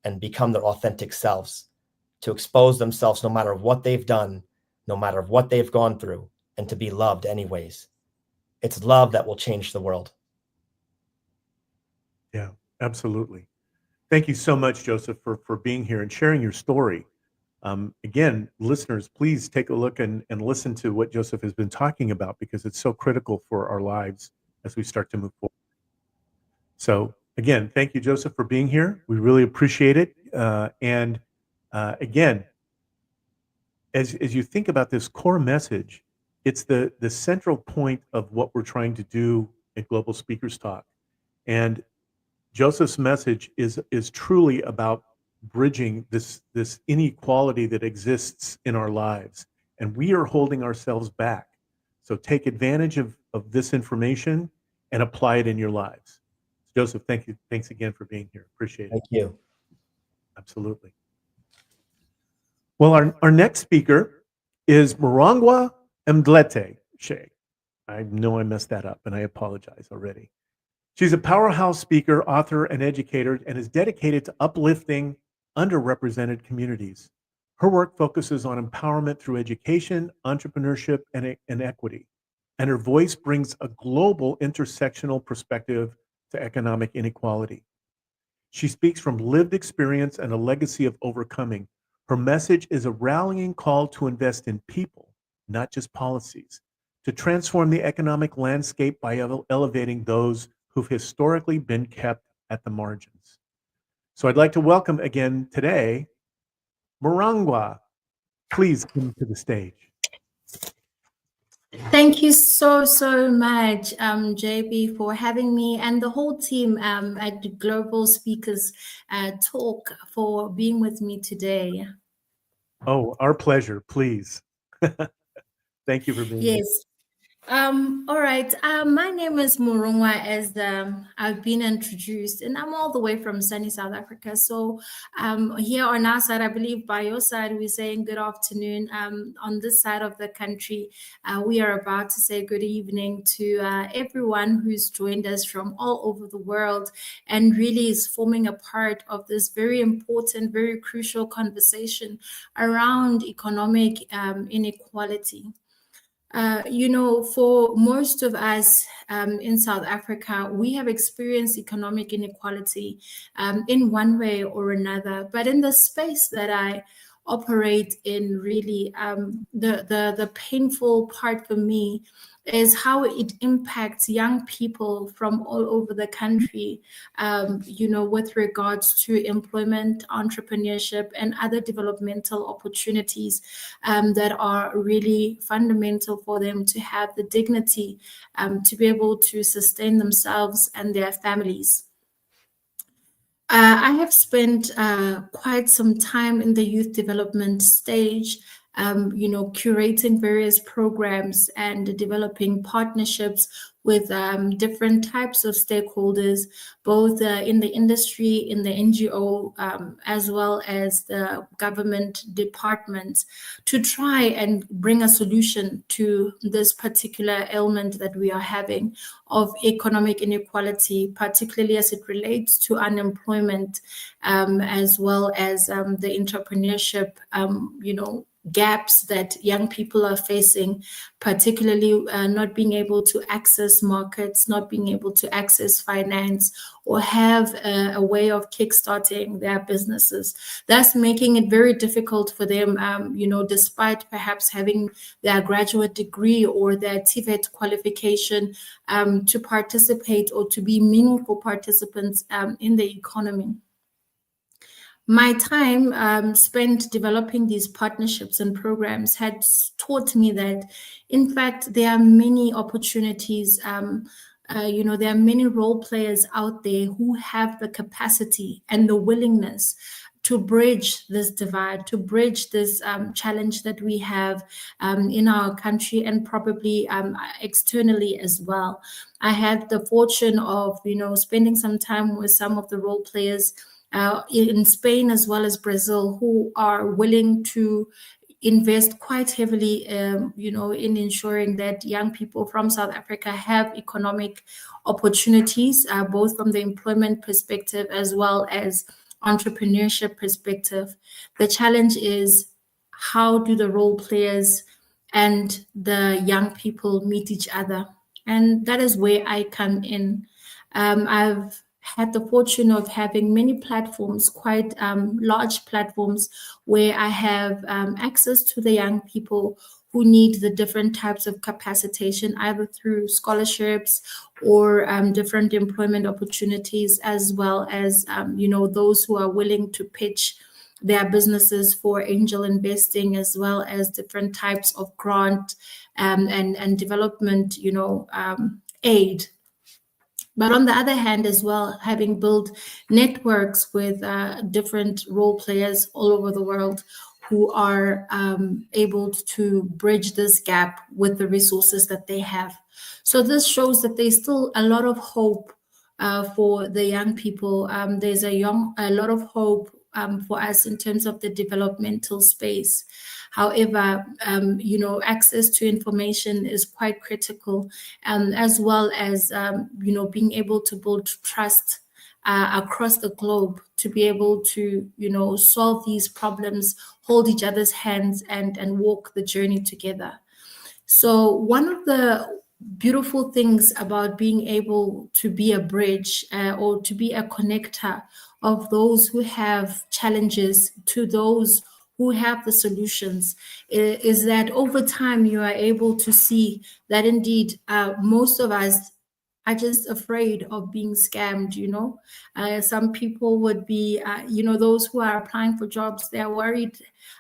and become their authentic selves, to expose themselves no matter what they've done, no matter what they've gone through, and to be loved anyways. It's love that will change the world. Yeah, absolutely. Thank you so much, Joseph, for being here and sharing your story. Again, listeners, please take a look and listen to what Joseph has been talking about, because it's so critical for our lives as we start to move forward. So again, thank you, Joseph, for being here. We really appreciate it. Again, as you think about this core message, it's the central point of what we're trying to do at Global Speakers Talk. And Joseph's message is truly about bridging this inequality that exists in our lives, and we are holding ourselves back. So take advantage of this information and apply it in your lives. Joseph, thank you. Thanks again for being here. Appreciate it. Thank you. Absolutely. Well, our next speaker is Marangwa Mdlete Shea. I know I messed that up, and I apologize already. She's a powerhouse speaker, author, and educator, and is dedicated to uplifting underrepresented communities. Her work focuses on empowerment through education, entrepreneurship, and equity. And her voice brings a global intersectional perspective to economic inequality. She speaks from lived experience and a legacy of overcoming. Her message is a rallying call to invest in people, not just policies, to transform the economic landscape by elevating those who've historically been kept at the margins. So I'd like to welcome again today, Marangwa. Please come to the stage. Thank you so much, JB, for having me, and the whole team at Global Speakers Talk for being with me today. Oh, our pleasure, please. Thank you for being here. Yes. All right. My name is Murungwa, as I've been introduced, and I'm all the way from sunny South Africa. So, here on our side, I believe by your side, we're saying good afternoon. On this side of the country, we are about to say good evening to everyone who's joined us from all over the world and really is forming a part of this very important, very crucial conversation around economic inequality. For most of us in South Africa, we have experienced economic inequality in one way or another. But in the space that I operate in, really, the painful part for me is how it impacts young people from all over the country, with regards to employment, entrepreneurship, and other developmental opportunities that are really fundamental for them to have the dignity to be able to sustain themselves and their families. I have spent quite some time in the youth development stage, curating various programs and developing partnerships with different types of stakeholders, both in the industry, in the NGO, as well as the government departments, to try and bring a solution to this particular ailment that we are having of economic inequality, particularly as it relates to unemployment, as well as the entrepreneurship, gaps that young people are facing, particularly not being able to access markets, not being able to access finance, or have a way of kickstarting their businesses. That's making it very difficult for them, despite perhaps having their graduate degree or their TVET qualification, to participate or to be meaningful participants in the economy. My time spent developing these partnerships and programs had taught me that, in fact, there are many opportunities. There are many role players out there who have the capacity and the willingness to bridge this divide, to bridge this challenge that we have in our country and probably externally as well. I had the fortune of, spending some time with some of the role players in Spain as well as Brazil, who are willing to invest quite heavily, in ensuring that young people from South Africa have economic opportunities, both from the employment perspective as well as entrepreneurship perspective. The challenge is, how do the role players and the young people meet each other? And that is where I come in. I've had the fortune of having many platforms, quite large platforms, where I have access to the young people who need the different types of capacitation, either through scholarships or different employment opportunities, as well as, those who are willing to pitch their businesses for angel investing, as well as different types of grant and development, aid. But on the other hand, as well, having built networks with different role players all over the world who are able to bridge this gap with the resources that they have. So this shows that there's still a lot of hope for the young people. There's a lot of hope for us in terms of the developmental space. However, access to information is quite critical, as well as, being able to build trust across the globe to be able to, solve these problems, hold each other's hands, and walk the journey together. So one of the beautiful things about being able to be a bridge or to be a connector of those who have challenges to those who have the solutions is that over time you are able to see that indeed most of us are just afraid of being scammed. Some people would be, those who are applying for jobs, they're worried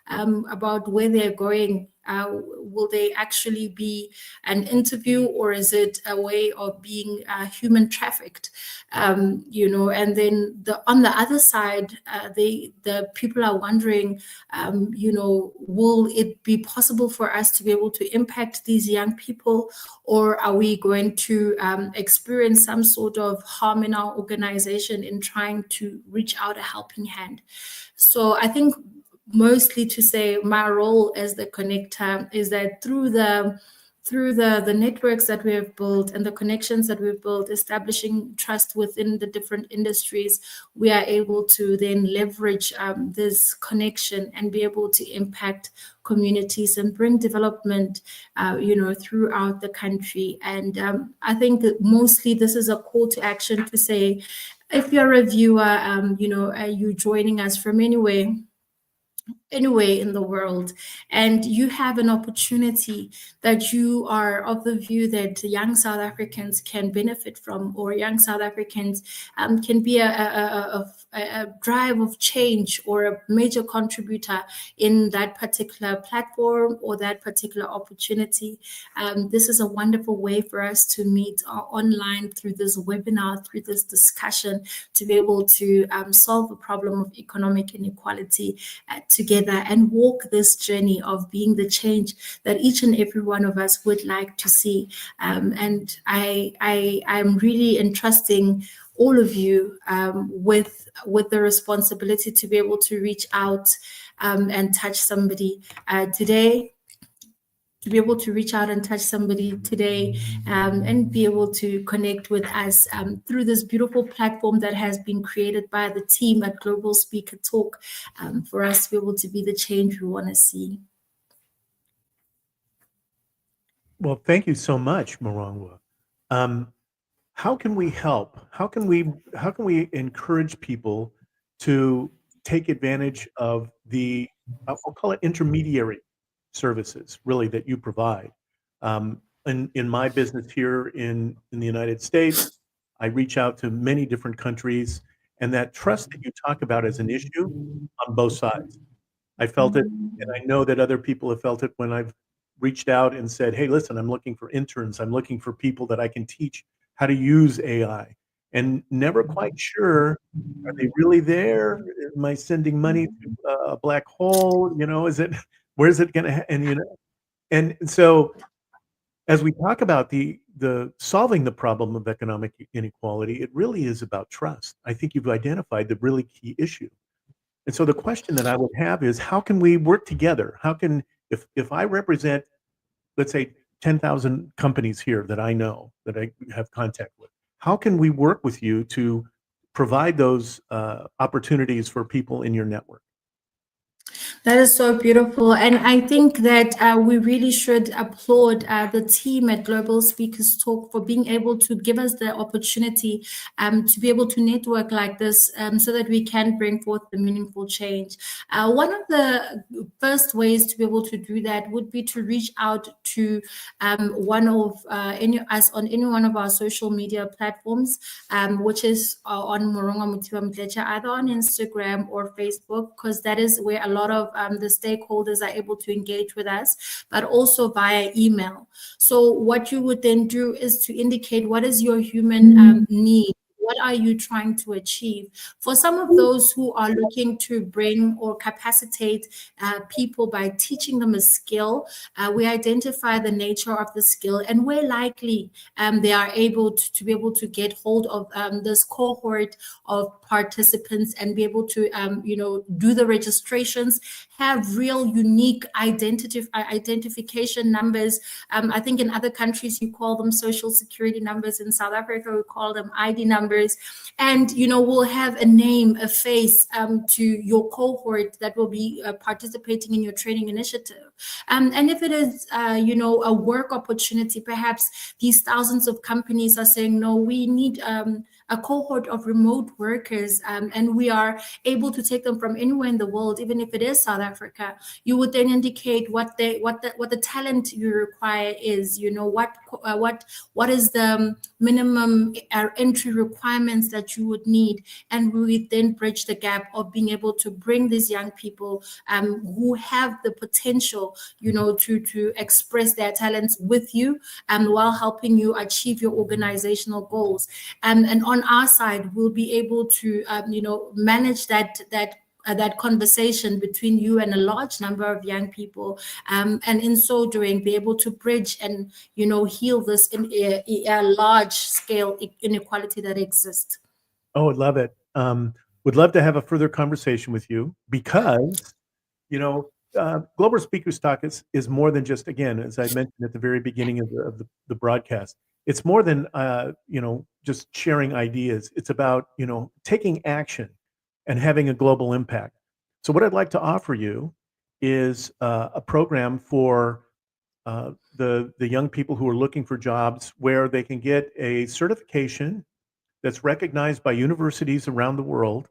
about where they're going. Will they actually be an interview, or is it a way of being human trafficked? And then on the other side, the people are wondering, will it be possible for us to be able to impact these young people, or are we going to experience some sort of harm in our organization in trying to reach out a helping hand? So I think mostly to say my role as the connector is that through the networks that we have built and the connections that we've built, establishing trust within the different industries, we are able to then leverage this connection and be able to impact communities and bring development, throughout the country. And I think that mostly this is a call to action to say, if you're a viewer, are you joining us from anywhere in the world, and you have an opportunity that you are of the view that young South Africans can benefit from, or young South Africans can be a drive of change or a major contributor in that particular platform or that particular opportunity. This is a wonderful way for us to meet online through this webinar, through this discussion, to be able to solve the problem of economic inequality together and walk this journey of being the change that each and every one of us would like to see. And I'm really entrusting all of you with the responsibility to be able to reach out and touch somebody today. To be able to reach out and touch somebody today and be able to connect with us through this beautiful platform that has been created by the team at Global Speaker Talk for us to be able to be the change we want to see. Well, thank you so much, Marangwa. How can we help? How can we encourage people to take advantage of the, I'll call it intermediary services, really, that you provide? In my business here in the United States, I reach out to many different countries, and that trust that you talk about is an issue on both sides. I felt it, and I know that other people have felt it when I've reached out and said, hey, listen, I'm looking for interns. I'm looking for people that I can teach how to use AI, and never quite sure, are they really there? Am I sending money to a black hole? Where's it going to, and so as we talk about the solving the problem of economic inequality, it really is about trust. I think you've identified the really key issue. And so the question that I would have is, how can we work together? How can, if I represent, let's say, 10,000 companies here that I know, that I have contact with, how can we work with you to provide those opportunities for people in your network? That is so beautiful. And I think that we really should applaud the team at Global Speakers Talk for being able to give us the opportunity to be able to network like this so that we can bring forth the meaningful change. One of the first ways to be able to do that would be to reach out to one of us on any one of our social media platforms, which is on Moronga Mutiwa Mtlecha, either on Instagram or Facebook, because that is where a lot of the stakeholders are able to engage with us, but also via email. So what you would then do is to indicate what is your human need. What are you trying to achieve? For some of those who are looking to bring or capacitate people by teaching them a skill, we identify the nature of the skill and where likely they are able to be able to get hold of this cohort of participants and be able to, do the registrations, have real unique identification numbers. I think in other countries you call them social security numbers. In South Africa we call them ID numbers. And we'll have a name, a face to your cohort that will be participating in your training initiative. And if it is a work opportunity, perhaps these thousands of companies are saying, no, we need a cohort of remote workers, and we are able to take them from anywhere in the world, even if it is South Africa. You would then indicate what the talent you require is. What is the minimum entry requirement requirements that you would need, and we would then bridge the gap of being able to bring these young people who have the potential, to express their talents with you, while helping you achieve your organizational goals. And on our side, we'll be able to, manage that conversation between you and a large number of young people, and in so doing, be able to bridge and heal this in a large scale inequality that exists. Oh, I love it. Would love to have a further conversation with you because, Global Speakers Talk is more than just, again, as I mentioned at the very beginning of the broadcast, it's more than, just sharing ideas. It's about, taking action and having a global impact. So what I'd like to offer you is a program for the young people who are looking for jobs where they can get a certification that's recognized by universities around the world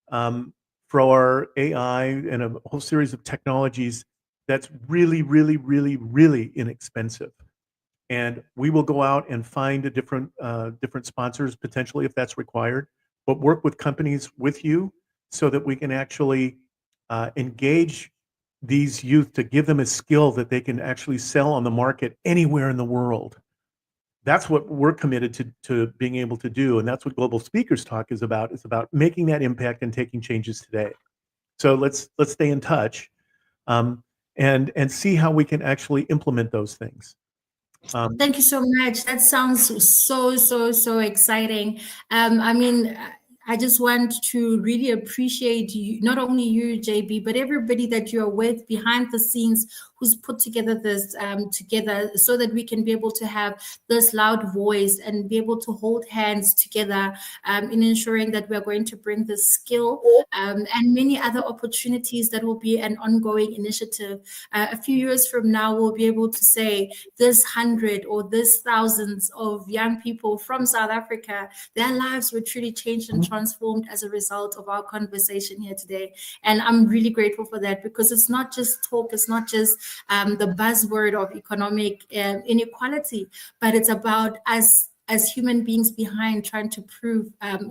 for our AI and a whole series of technologies that's really, really, really, really inexpensive. And we will go out and find a different sponsors potentially if that's required, but work with companies with you so that we can actually engage these youth to give them a skill that they can actually sell on the market anywhere in the world. That's what we're committed to being able to do, and that's what Global Speakers Talk is about. It's about making that impact and taking changes today. So let's stay in touch, and see how we can actually implement those things. Thank you so much. That sounds so exciting. I just want to really appreciate you, not only you, JB, but everybody that you're with behind the scenes who's put together this together so that we can be able to have this loud voice and be able to hold hands together in ensuring that we're going to bring this skill and many other opportunities that will be an ongoing initiative. A few years from now, we'll be able to say this 100 or this thousands of young people from South Africa, their lives were truly changed and transformed as a result of our conversation here today. And I'm really grateful for that, because it's not just talk, it's not just the buzzword of economic inequality, but it's about us as human beings behind trying to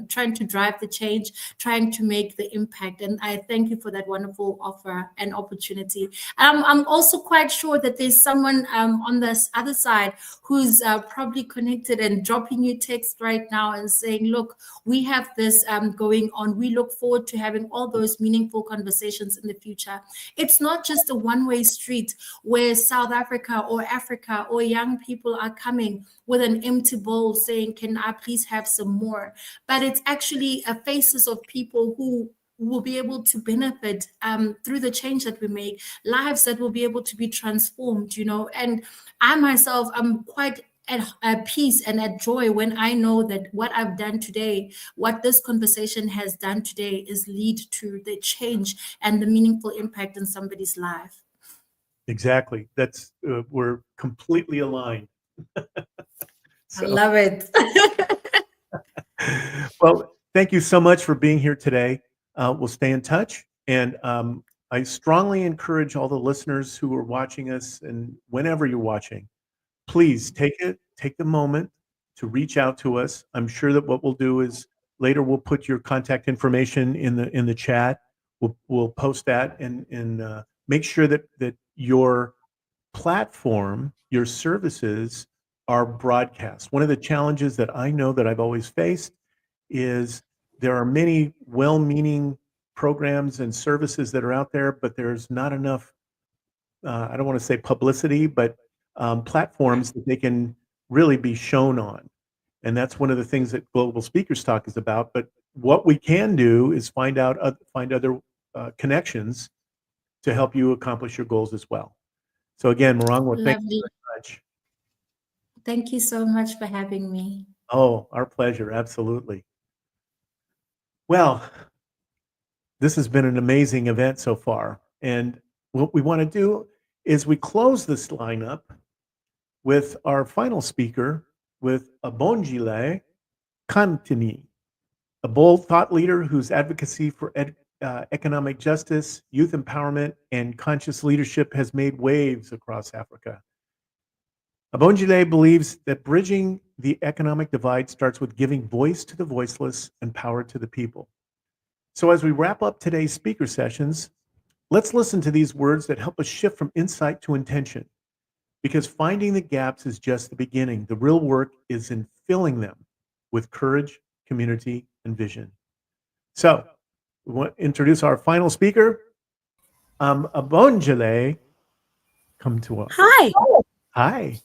trying to drive the change, trying to make the impact. And I thank you for that wonderful offer and opportunity. I'm also quite sure that there's someone on this other side who's probably connected and dropping you text right now and saying, look, we have this going on. We look forward to having all those meaningful conversations in the future. It's not just a one-way street where South Africa or young people are coming with an empty bowl saying, can I please have some more? But it's actually faces of people who will be able to benefit through the change that we make, lives that will be able to be transformed, And I myself, I'm quite at peace and at joy when I know that what I've done today, what this conversation has done today, is lead to the change and the meaningful impact in somebody's life. Exactly. That's we're completely aligned. I love it. Well, thank you so much for being here today. We'll stay in touch. And I strongly encourage all the listeners who are watching us, and whenever you're watching, please take the moment to reach out to us. I'm sure that what we'll do is later we'll put your contact information in the chat. We'll post that and make sure that your platform, your services are broadcast. One of the challenges that I know that I've always faced is there are many well-meaning programs and services that are out there, but there's not enough, I don't want to say publicity, but platforms that they can really be shown on. And that's one of the things that Global Speakers Talk is about. But what we can do is find other connections to help you accomplish your goals as well. So again, Morongo, thank you very much. Thank you so much for having me. Oh, our pleasure. Absolutely. Well, this has been an amazing event so far. And what we want to do is we close this lineup with our final speaker, with Abongile Kantini, a bold thought leader whose advocacy for economic justice, youth empowerment, and conscious leadership has made waves across Africa. Abonjile believes that bridging the economic divide starts with giving voice to the voiceless and power to the people. So as we wrap up today's speaker sessions, let's listen to these words that help us shift from insight to intention. Because finding the gaps is just the beginning. The real work is in filling them with courage, community, and vision. So we want to introduce our final speaker, Abonjile. Come to us. Hi. Hi.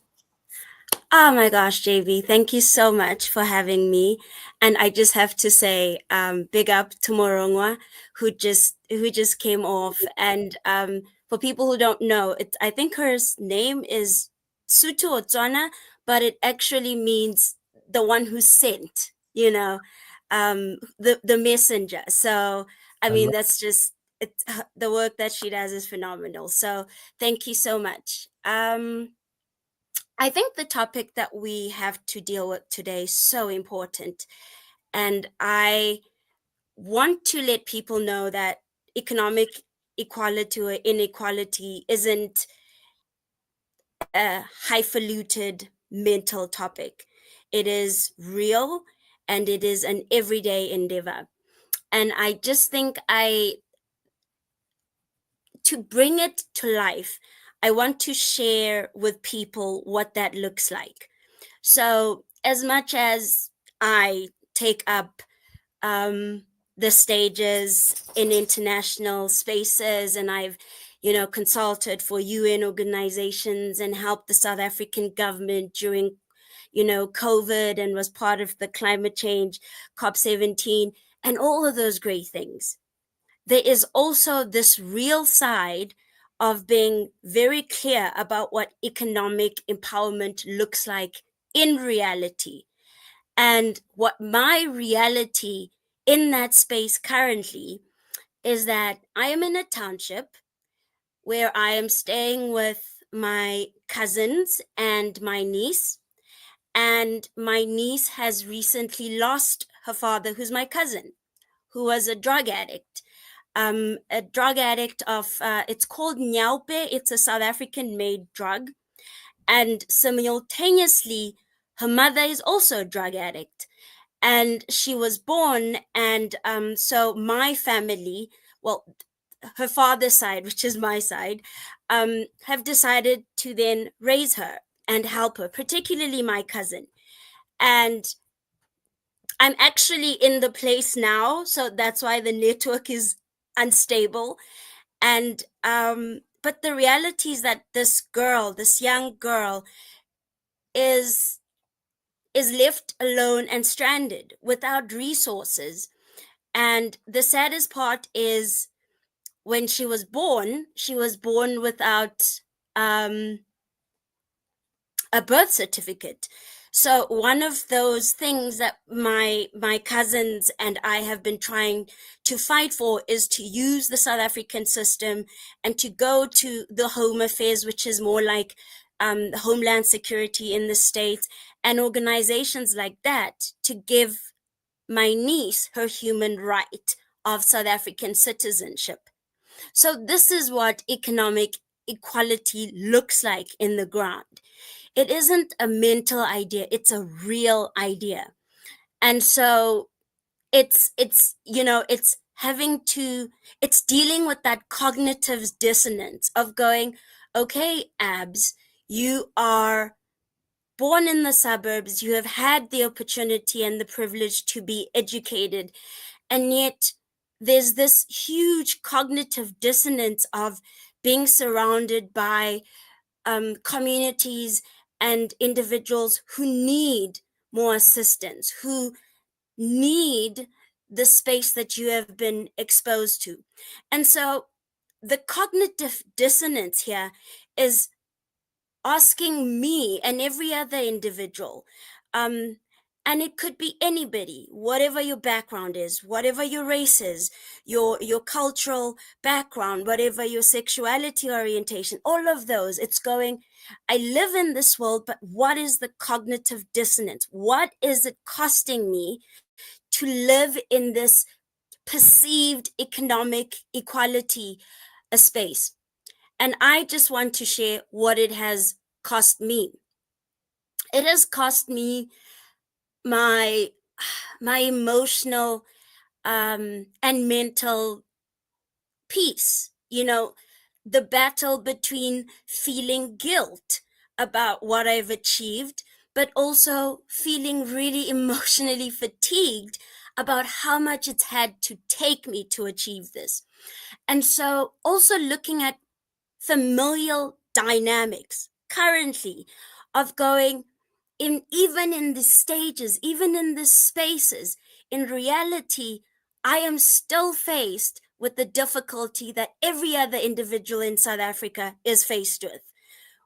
Oh my gosh, JB, thank you so much for having me. And I just have to say, big up to Morongwa, who just came off. And for people who don't know, I think her name is Sutu Otswana, but it actually means the one who sent, the messenger. So I mean, that's just the work that she does is phenomenal. So thank you so much. I think the topic that we have to deal with today is so important. And I want to let people know that economic equality or inequality isn't a highfalutin mental topic. It is real and it is an everyday endeavor. And I just think to bring it to life, I want to share with people what that looks like. So, as much as I take up the stages in international spaces, and I've, consulted for UN organizations and helped the South African government during, COVID, and was part of the climate change COP17 and all of those great things. There is also this real side of being very clear about what economic empowerment looks like in reality. And what my reality in that space currently is that I am in a township where I am staying with my cousins and my niece. And my niece has recently lost her father, who's my cousin, who was a drug addict. It's called Nyaupe. It's a South African made drug. And simultaneously, her mother is also a drug addict. And she was born. And so my family, well, her father's side, which is my side, have decided to then raise her and help her, particularly my cousin. And I'm actually in the place now, so that's why the network is unstable. And but the reality is that this young girl, is left alone and stranded without resources. And the saddest part is when she was born without a birth certificate. So one of those things that my cousins and I have been trying to fight for is to use the South African system and to go to the Home Affairs, which is more like Homeland Security in the States, and organizations like that, to give my niece her human right of South African citizenship. So this is what economic equality looks like in the ground. It isn't a mental idea, it's a real idea. And so it's dealing with that cognitive dissonance of going, okay, Abs, you are born in the suburbs, you have had the opportunity and the privilege to be educated, and yet there's this huge cognitive dissonance of being surrounded by communities and individuals who need more assistance, who need the space that you have been exposed to. And so the cognitive dissonance here is asking me and every other individual, and it could be anybody, whatever your background is, whatever your race is, your cultural background, whatever your sexuality orientation, all of those. It's going, I live in this world, but what is the cognitive dissonance? What is it costing me to live in this perceived economic equality space? And I just want to share what it has cost me. it has cost me my emotional and mental peace. The battle between feeling guilt about what I've achieved, but also feeling really emotionally fatigued about how much it's had to take me to achieve this. And so also looking at familial dynamics currently of going even in the stages, even in the spaces, in reality, I am still faced with the difficulty that every other individual in South Africa is faced with,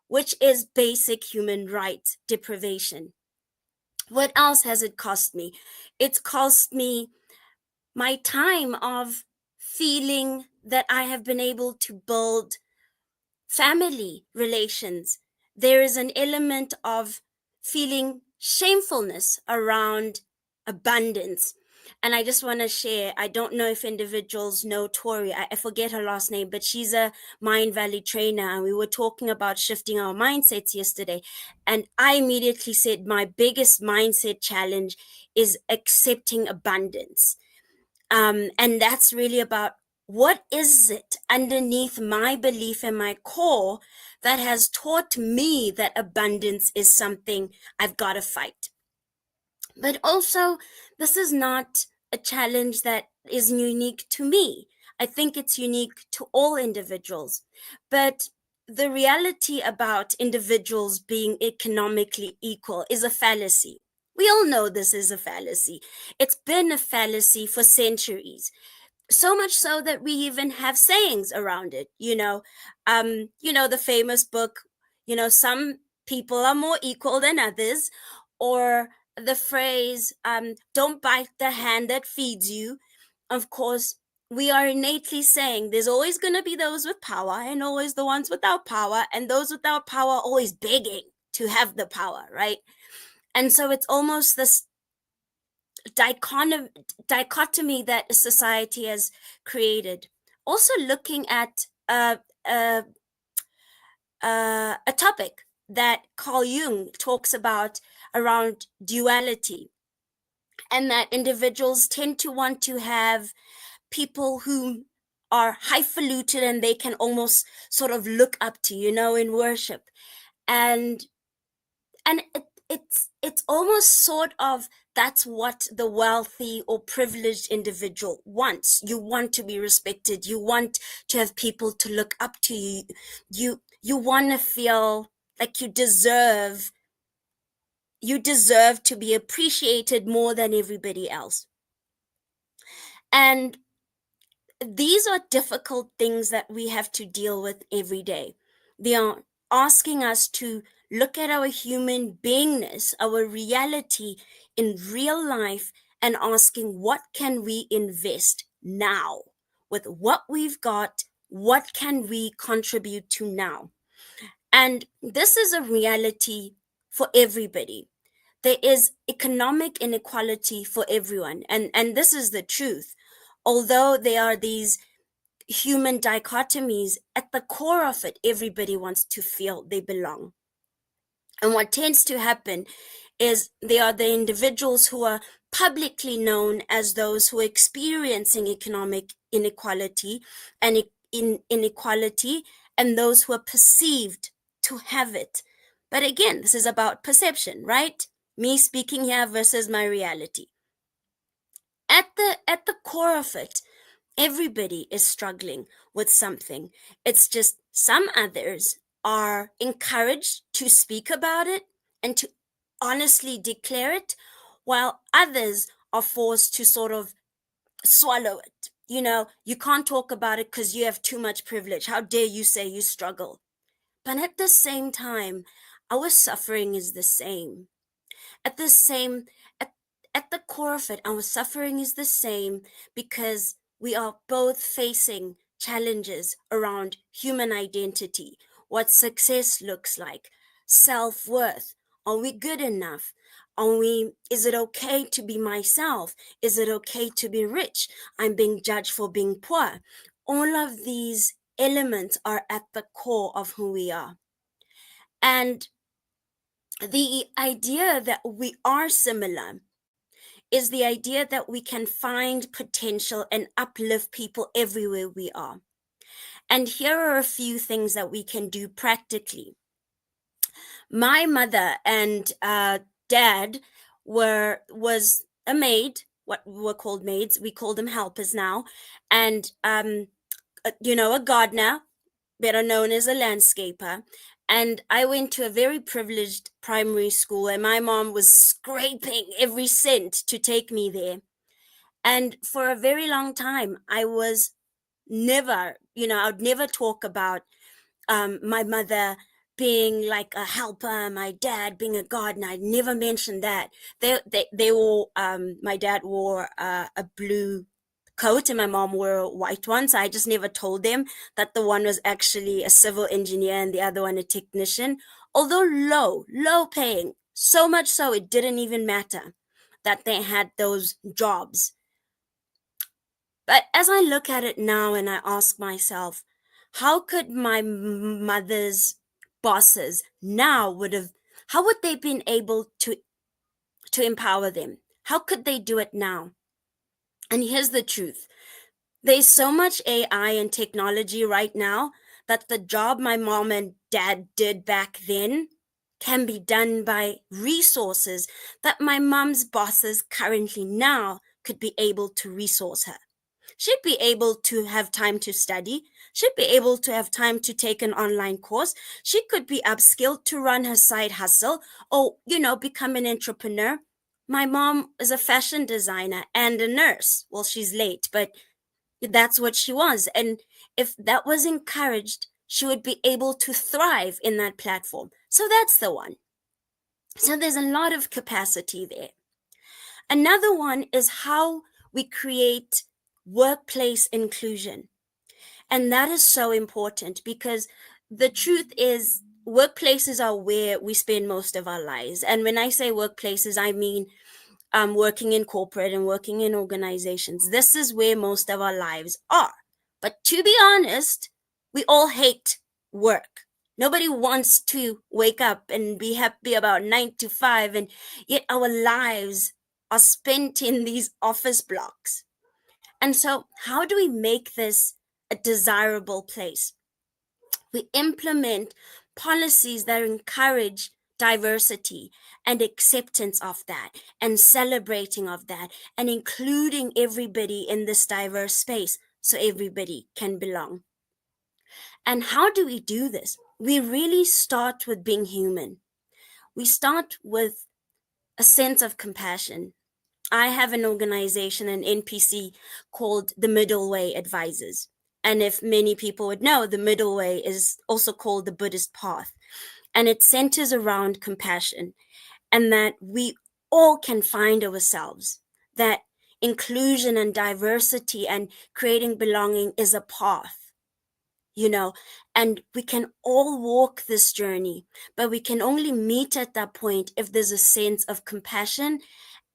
which is basic human rights deprivation. What else has it cost me? It's cost me my time of feeling that I have been able to build family relations. There is an element of feeling shamefulness around abundance. And I just want to share, I don't know if individuals know Tori, I forget her last name, but she's a Mind Valley trainer. And we were talking about shifting our mindsets yesterday. And I immediately said, my biggest mindset challenge is accepting abundance. And that's really about what is it underneath my belief and my core that has taught me that abundance is something I've got to fight. But also, this is not a challenge that is unique to me. I think it's unique to all individuals. But the reality about individuals being economically equal is a fallacy. We all know this is a fallacy. It's been a fallacy for centuries. So much so that we even have sayings around it. The famous book, some people are more equal than others, or the phrase, don't bite the hand that feeds you. Of course, we are innately saying there's always going to be those with power and always the ones without power, and those without power are always begging to have the power, right? And so it's almost this dichotomy that society has created. Also looking at a topic that Carl Jung talks about around duality, and that individuals tend to want to have people who are highfalutin and they can almost sort of look up to, in worship. And it's almost sort of, that's what the wealthy or privileged individual wants. You want to be respected. You want to have people to look up to you. You want to feel like you deserve to be appreciated more than everybody else. And these are difficult things that we have to deal with every day. They are asking us to look at our human beingness, our reality in real life, and asking, what can we invest now? With what we've got, what can we contribute to now? And this is a reality for everybody. There is economic inequality for everyone. And this is the truth. Although there are these human dichotomies, at the core of it, everybody wants to feel they belong. And what tends to happen is there are the individuals who are publicly known as those who are experiencing economic inequality and inequality, and those who are perceived to have it. But again, this is about perception, right? Me speaking here versus my reality. At the core of it, everybody is struggling with something. It's just some others are encouraged to speak about it and to honestly declare it, while others are forced to sort of swallow it. You can't talk about it because you have too much privilege. How dare you say you struggle? But at the same time, our suffering is the same. At the core of it, our suffering is the same, because we are both facing challenges around human identity, what success looks like, self-worth. Are we good enough? Is it okay to be myself? Is it okay to be rich? I'm being judged for being poor. All of these elements are at the core of who we are. And the idea that we are similar is the idea that we can find potential and uplift people everywhere we are. And here are a few things that we can do practically. My mother and dad was a maid, what were called maids. We call them helpers now. And, a gardener, better known as a landscaper. And I went to a very privileged primary school, and my mom was scraping every cent to take me there. And for a very long time, I was never, I'd never talk about my mother being like a helper, my dad being a gardener. I'd never mentioned that. They all, my dad wore a blue coat and my mom wore a white one. So I just never told them that the one was actually a civil engineer and the other one a technician. Although low paying, so much so it didn't even matter that they had those jobs. But as I look at it now and I ask myself, how could my mother's bosses now how would they been able to empower them? How could they do it now? And here's the truth. There's so much AI and technology right now that the job my mom and dad did back then can be done by resources that my mom's bosses currently now could be able to resource her. She'd be able to have time to study. She'd be able to have time to take an online course. She could be upskilled to run her side hustle or, become an entrepreneur. My mom is a fashion designer and a nurse. Well, she's late, but that's what she was. And if that was encouraged, she would be able to thrive in that platform. So that's the one. So there's a lot of capacity there. Another one is how we create workplace inclusion. And that is so important because the truth is workplaces are where we spend most of our lives. And when I say workplaces, I mean working in corporate and working in organizations. This is where most of our lives are. But to be honest, we all hate work. Nobody wants to wake up and be happy about 9 to 5, and yet our lives are spent in these office blocks. And so how do we make this a desirable place? We implement policies that encourage diversity and acceptance of that and celebrating of that and including everybody in this diverse space so everybody can belong. And how do we do this? We really start with being human. We start with a sense of compassion. I have an organization, an NPC, called the Middle Way Advisors. And if many people would know, the Middle Way is also called the Buddhist path. And it centers around compassion and that we all can find ourselves, that inclusion and diversity and creating belonging is a path, and we can all walk this journey, but we can only meet at that point if there's a sense of compassion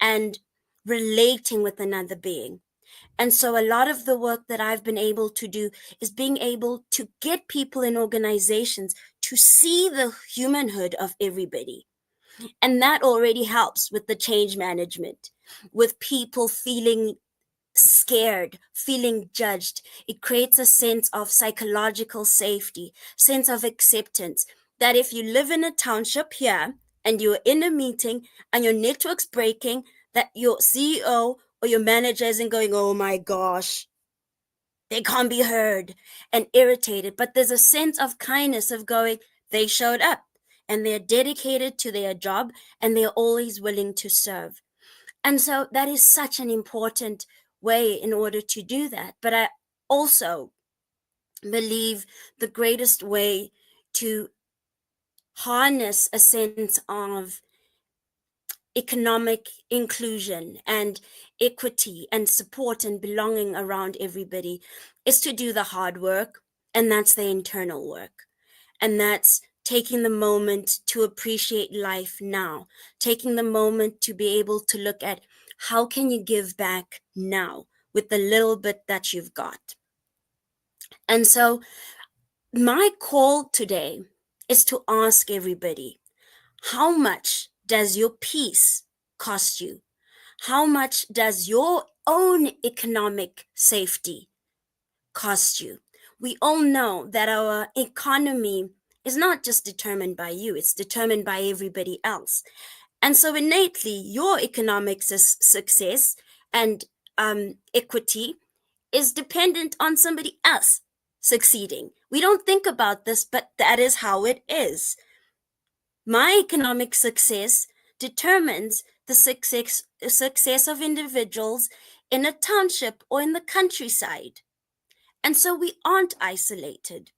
and relating with another being. And so a lot of the work that I've been able to do is being able to get people in organizations to see the humanhood of everybody. And that already helps with the change management, with people feeling scared, feeling judged. It creates a sense of psychological safety, sense of acceptance, that if you live in a township here and you're in a meeting and your network's breaking, that your CEO or your manager isn't going, oh my gosh, they can't be heard, and irritated. But there's a sense of kindness of going, they showed up and they're dedicated to their job and they're always willing to serve. And so that is such an important way in order to do that. But I also believe the greatest way to harness a sense of economic inclusion and equity and support and belonging around everybody is to do the hard work, and that's the internal work. And that's taking the moment to appreciate life now, taking the moment to be able to look at how can you give back now with the little bit that you've got. And so my call today is to ask everybody, How much does your peace cost you? How much does your own economic safety cost you? We all know that our economy is not just determined by you, it's determined by everybody else. And so innately, your economic success and equity is dependent on somebody else succeeding. We don't think about this, but that is how it is. My economic success determines the success of individuals in a township or in the countryside. And so we aren't isolated.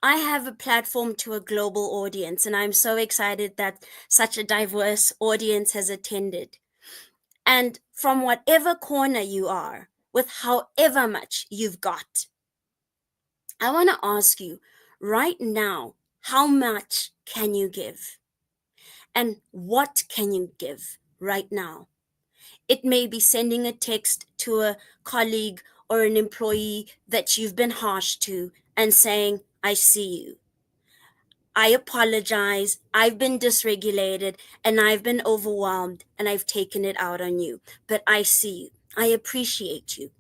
I have a platform to a global audience, and I'm so excited that such a diverse audience has attended. And from whatever corner you are, with however much you've got, I want to ask you right now, how much can you give? And what can you give right now? It may be sending a text to a colleague or an employee that you've been harsh to and saying, I see you. I apologize. I've been dysregulated and I've been overwhelmed and I've taken it out on you. But I see you. I appreciate you.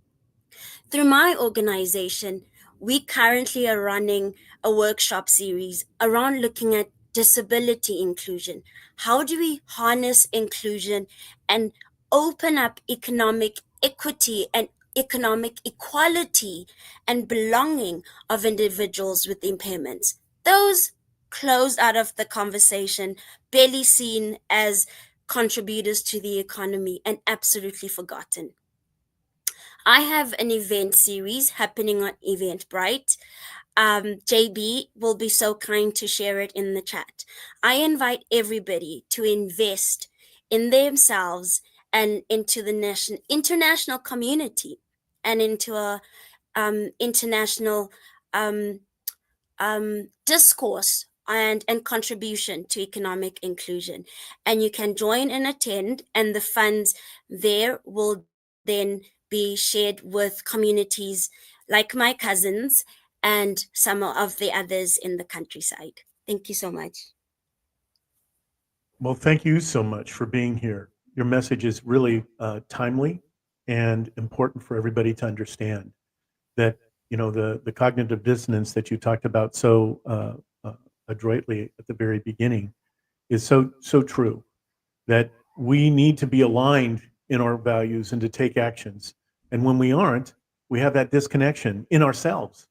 Through my organization, we currently are running a workshop series around looking at disability inclusion. How do we harness inclusion and open up economic equity and economic equality and belonging of individuals with impairments? Those closed out of the conversation, barely seen as contributors to the economy, and absolutely forgotten. I have an event series happening on Eventbrite. JB will be so kind to share it in the chat. I invite everybody to invest in themselves and into the international community and into a international discourse and contribution to economic inclusion. And you can join and attend, and the funds there will then be shared with communities like my cousins and some of the others in the countryside. Thank you so much. Well, thank you so much for being here. Your message is really timely and important for everybody to understand that, you know, the cognitive dissonance that you talked about so adroitly at the very beginning is so true, that we need to be aligned in our values and to take actions. And when we aren't, we have that disconnection in ourselves.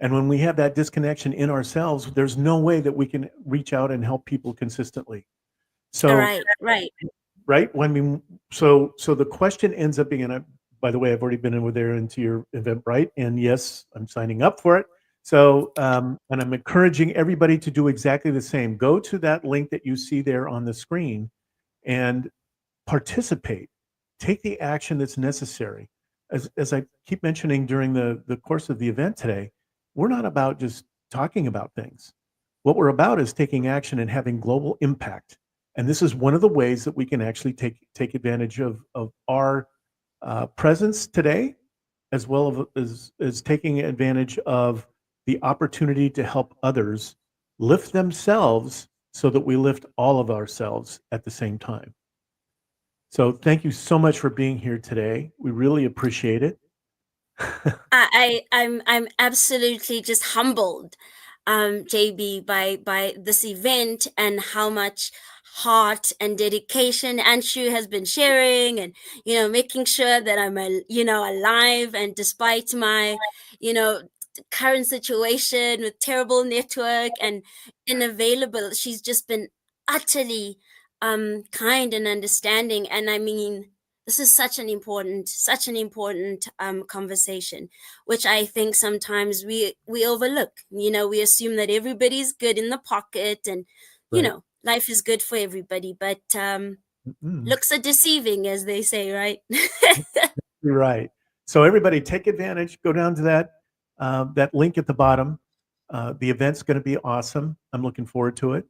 And when we have that disconnection in ourselves, there's no way that we can reach out and help people consistently. So, right. When we, so the question ends up being, and by the way, I've already been over there into your Eventbrite, and yes, I'm signing up for it. So, and I'm encouraging everybody to do exactly the same. Go to that link that you see there on the screen and participate. Take the action that's necessary. As I keep mentioning during the course of the event today, we're not about just talking about things. What we're about is taking action and having global impact. And this is one of the ways that we can actually take advantage of our presence today, as well as taking advantage of the opportunity to help others lift themselves so that we lift all of ourselves at the same time. So thank you so much for being here today. We really appreciate it. I'm absolutely just humbled, JB, by this event and how much heart and dedication Anshu has been sharing, and making sure that I'm alive, and despite my current situation with terrible network and unavailable, she's just been utterly kind and understanding. And I mean, this is such an important conversation, which I think sometimes we overlook. We assume that everybody's good in the pocket, and Right. Life is good for everybody, but looks are deceiving, as they say, right? You're right. So everybody, take advantage. Go down to that link at the bottom. The event's going to be awesome. I'm looking forward to it.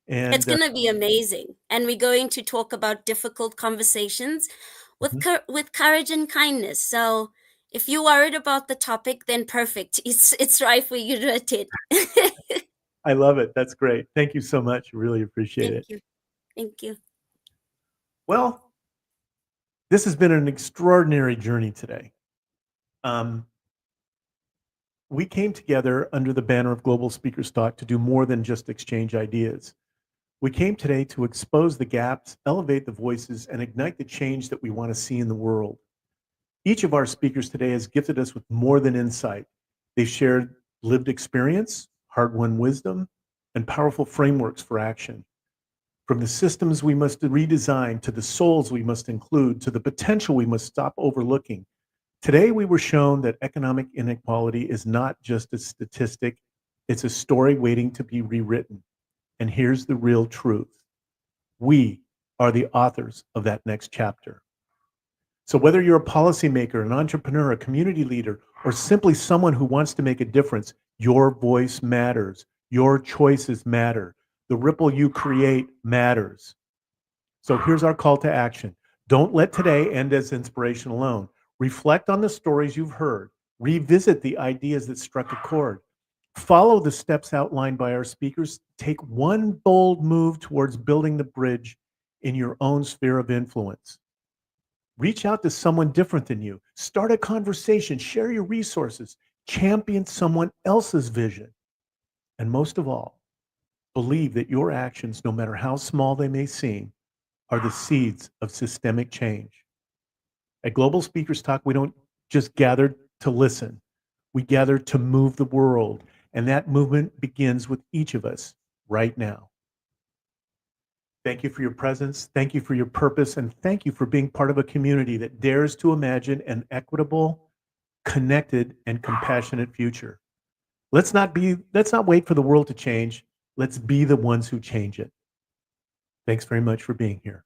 And it's going to be amazing. And we're going to talk about difficult conversations with courage and kindness. So if you're worried about the topic, then perfect. It's right for you to attend. I love it. That's great. Thank you so much. Really appreciate it. Thank you. Thank you. Well, this has been an extraordinary journey today. We came together under the banner of Global Speakers Talk to do more than just exchange ideas. We came today to expose the gaps, elevate the voices, and ignite the change that we want to see in the world. Each of our speakers today has gifted us with more than insight. They've shared lived experience, hard-won wisdom, and powerful frameworks for action. From the systems we must redesign, to the souls we must include, to the potential we must stop overlooking. Today, we were shown that economic inequality is not just a statistic, it's a story waiting to be rewritten. And here's the real truth. We are the authors of that next chapter. So whether you're a policymaker, an entrepreneur, a community leader, or simply someone who wants to make a difference, your voice matters. Your choices matter. The ripple you create matters. So here's our call to action. Don't let today end as inspiration alone. Reflect on the stories you've heard. Revisit the ideas that struck a chord. Follow the steps outlined by our speakers. Take one bold move towards building the bridge in your own sphere of influence. Reach out to someone different than you. Start a conversation. Share your resources. Champion someone else's vision. And most of all, believe that your actions, no matter how small they may seem, are the seeds of systemic change. At Global Speakers Talk, we don't just gather to listen. We gather to move the world. And that movement begins with each of us right now. Thank you for your presence. Thank you for your purpose. And thank you for being part of a community that dares to imagine an equitable, connected, and compassionate future. Let's not wait for the world to change. Let's be the ones who change it. Thanks very much for being here.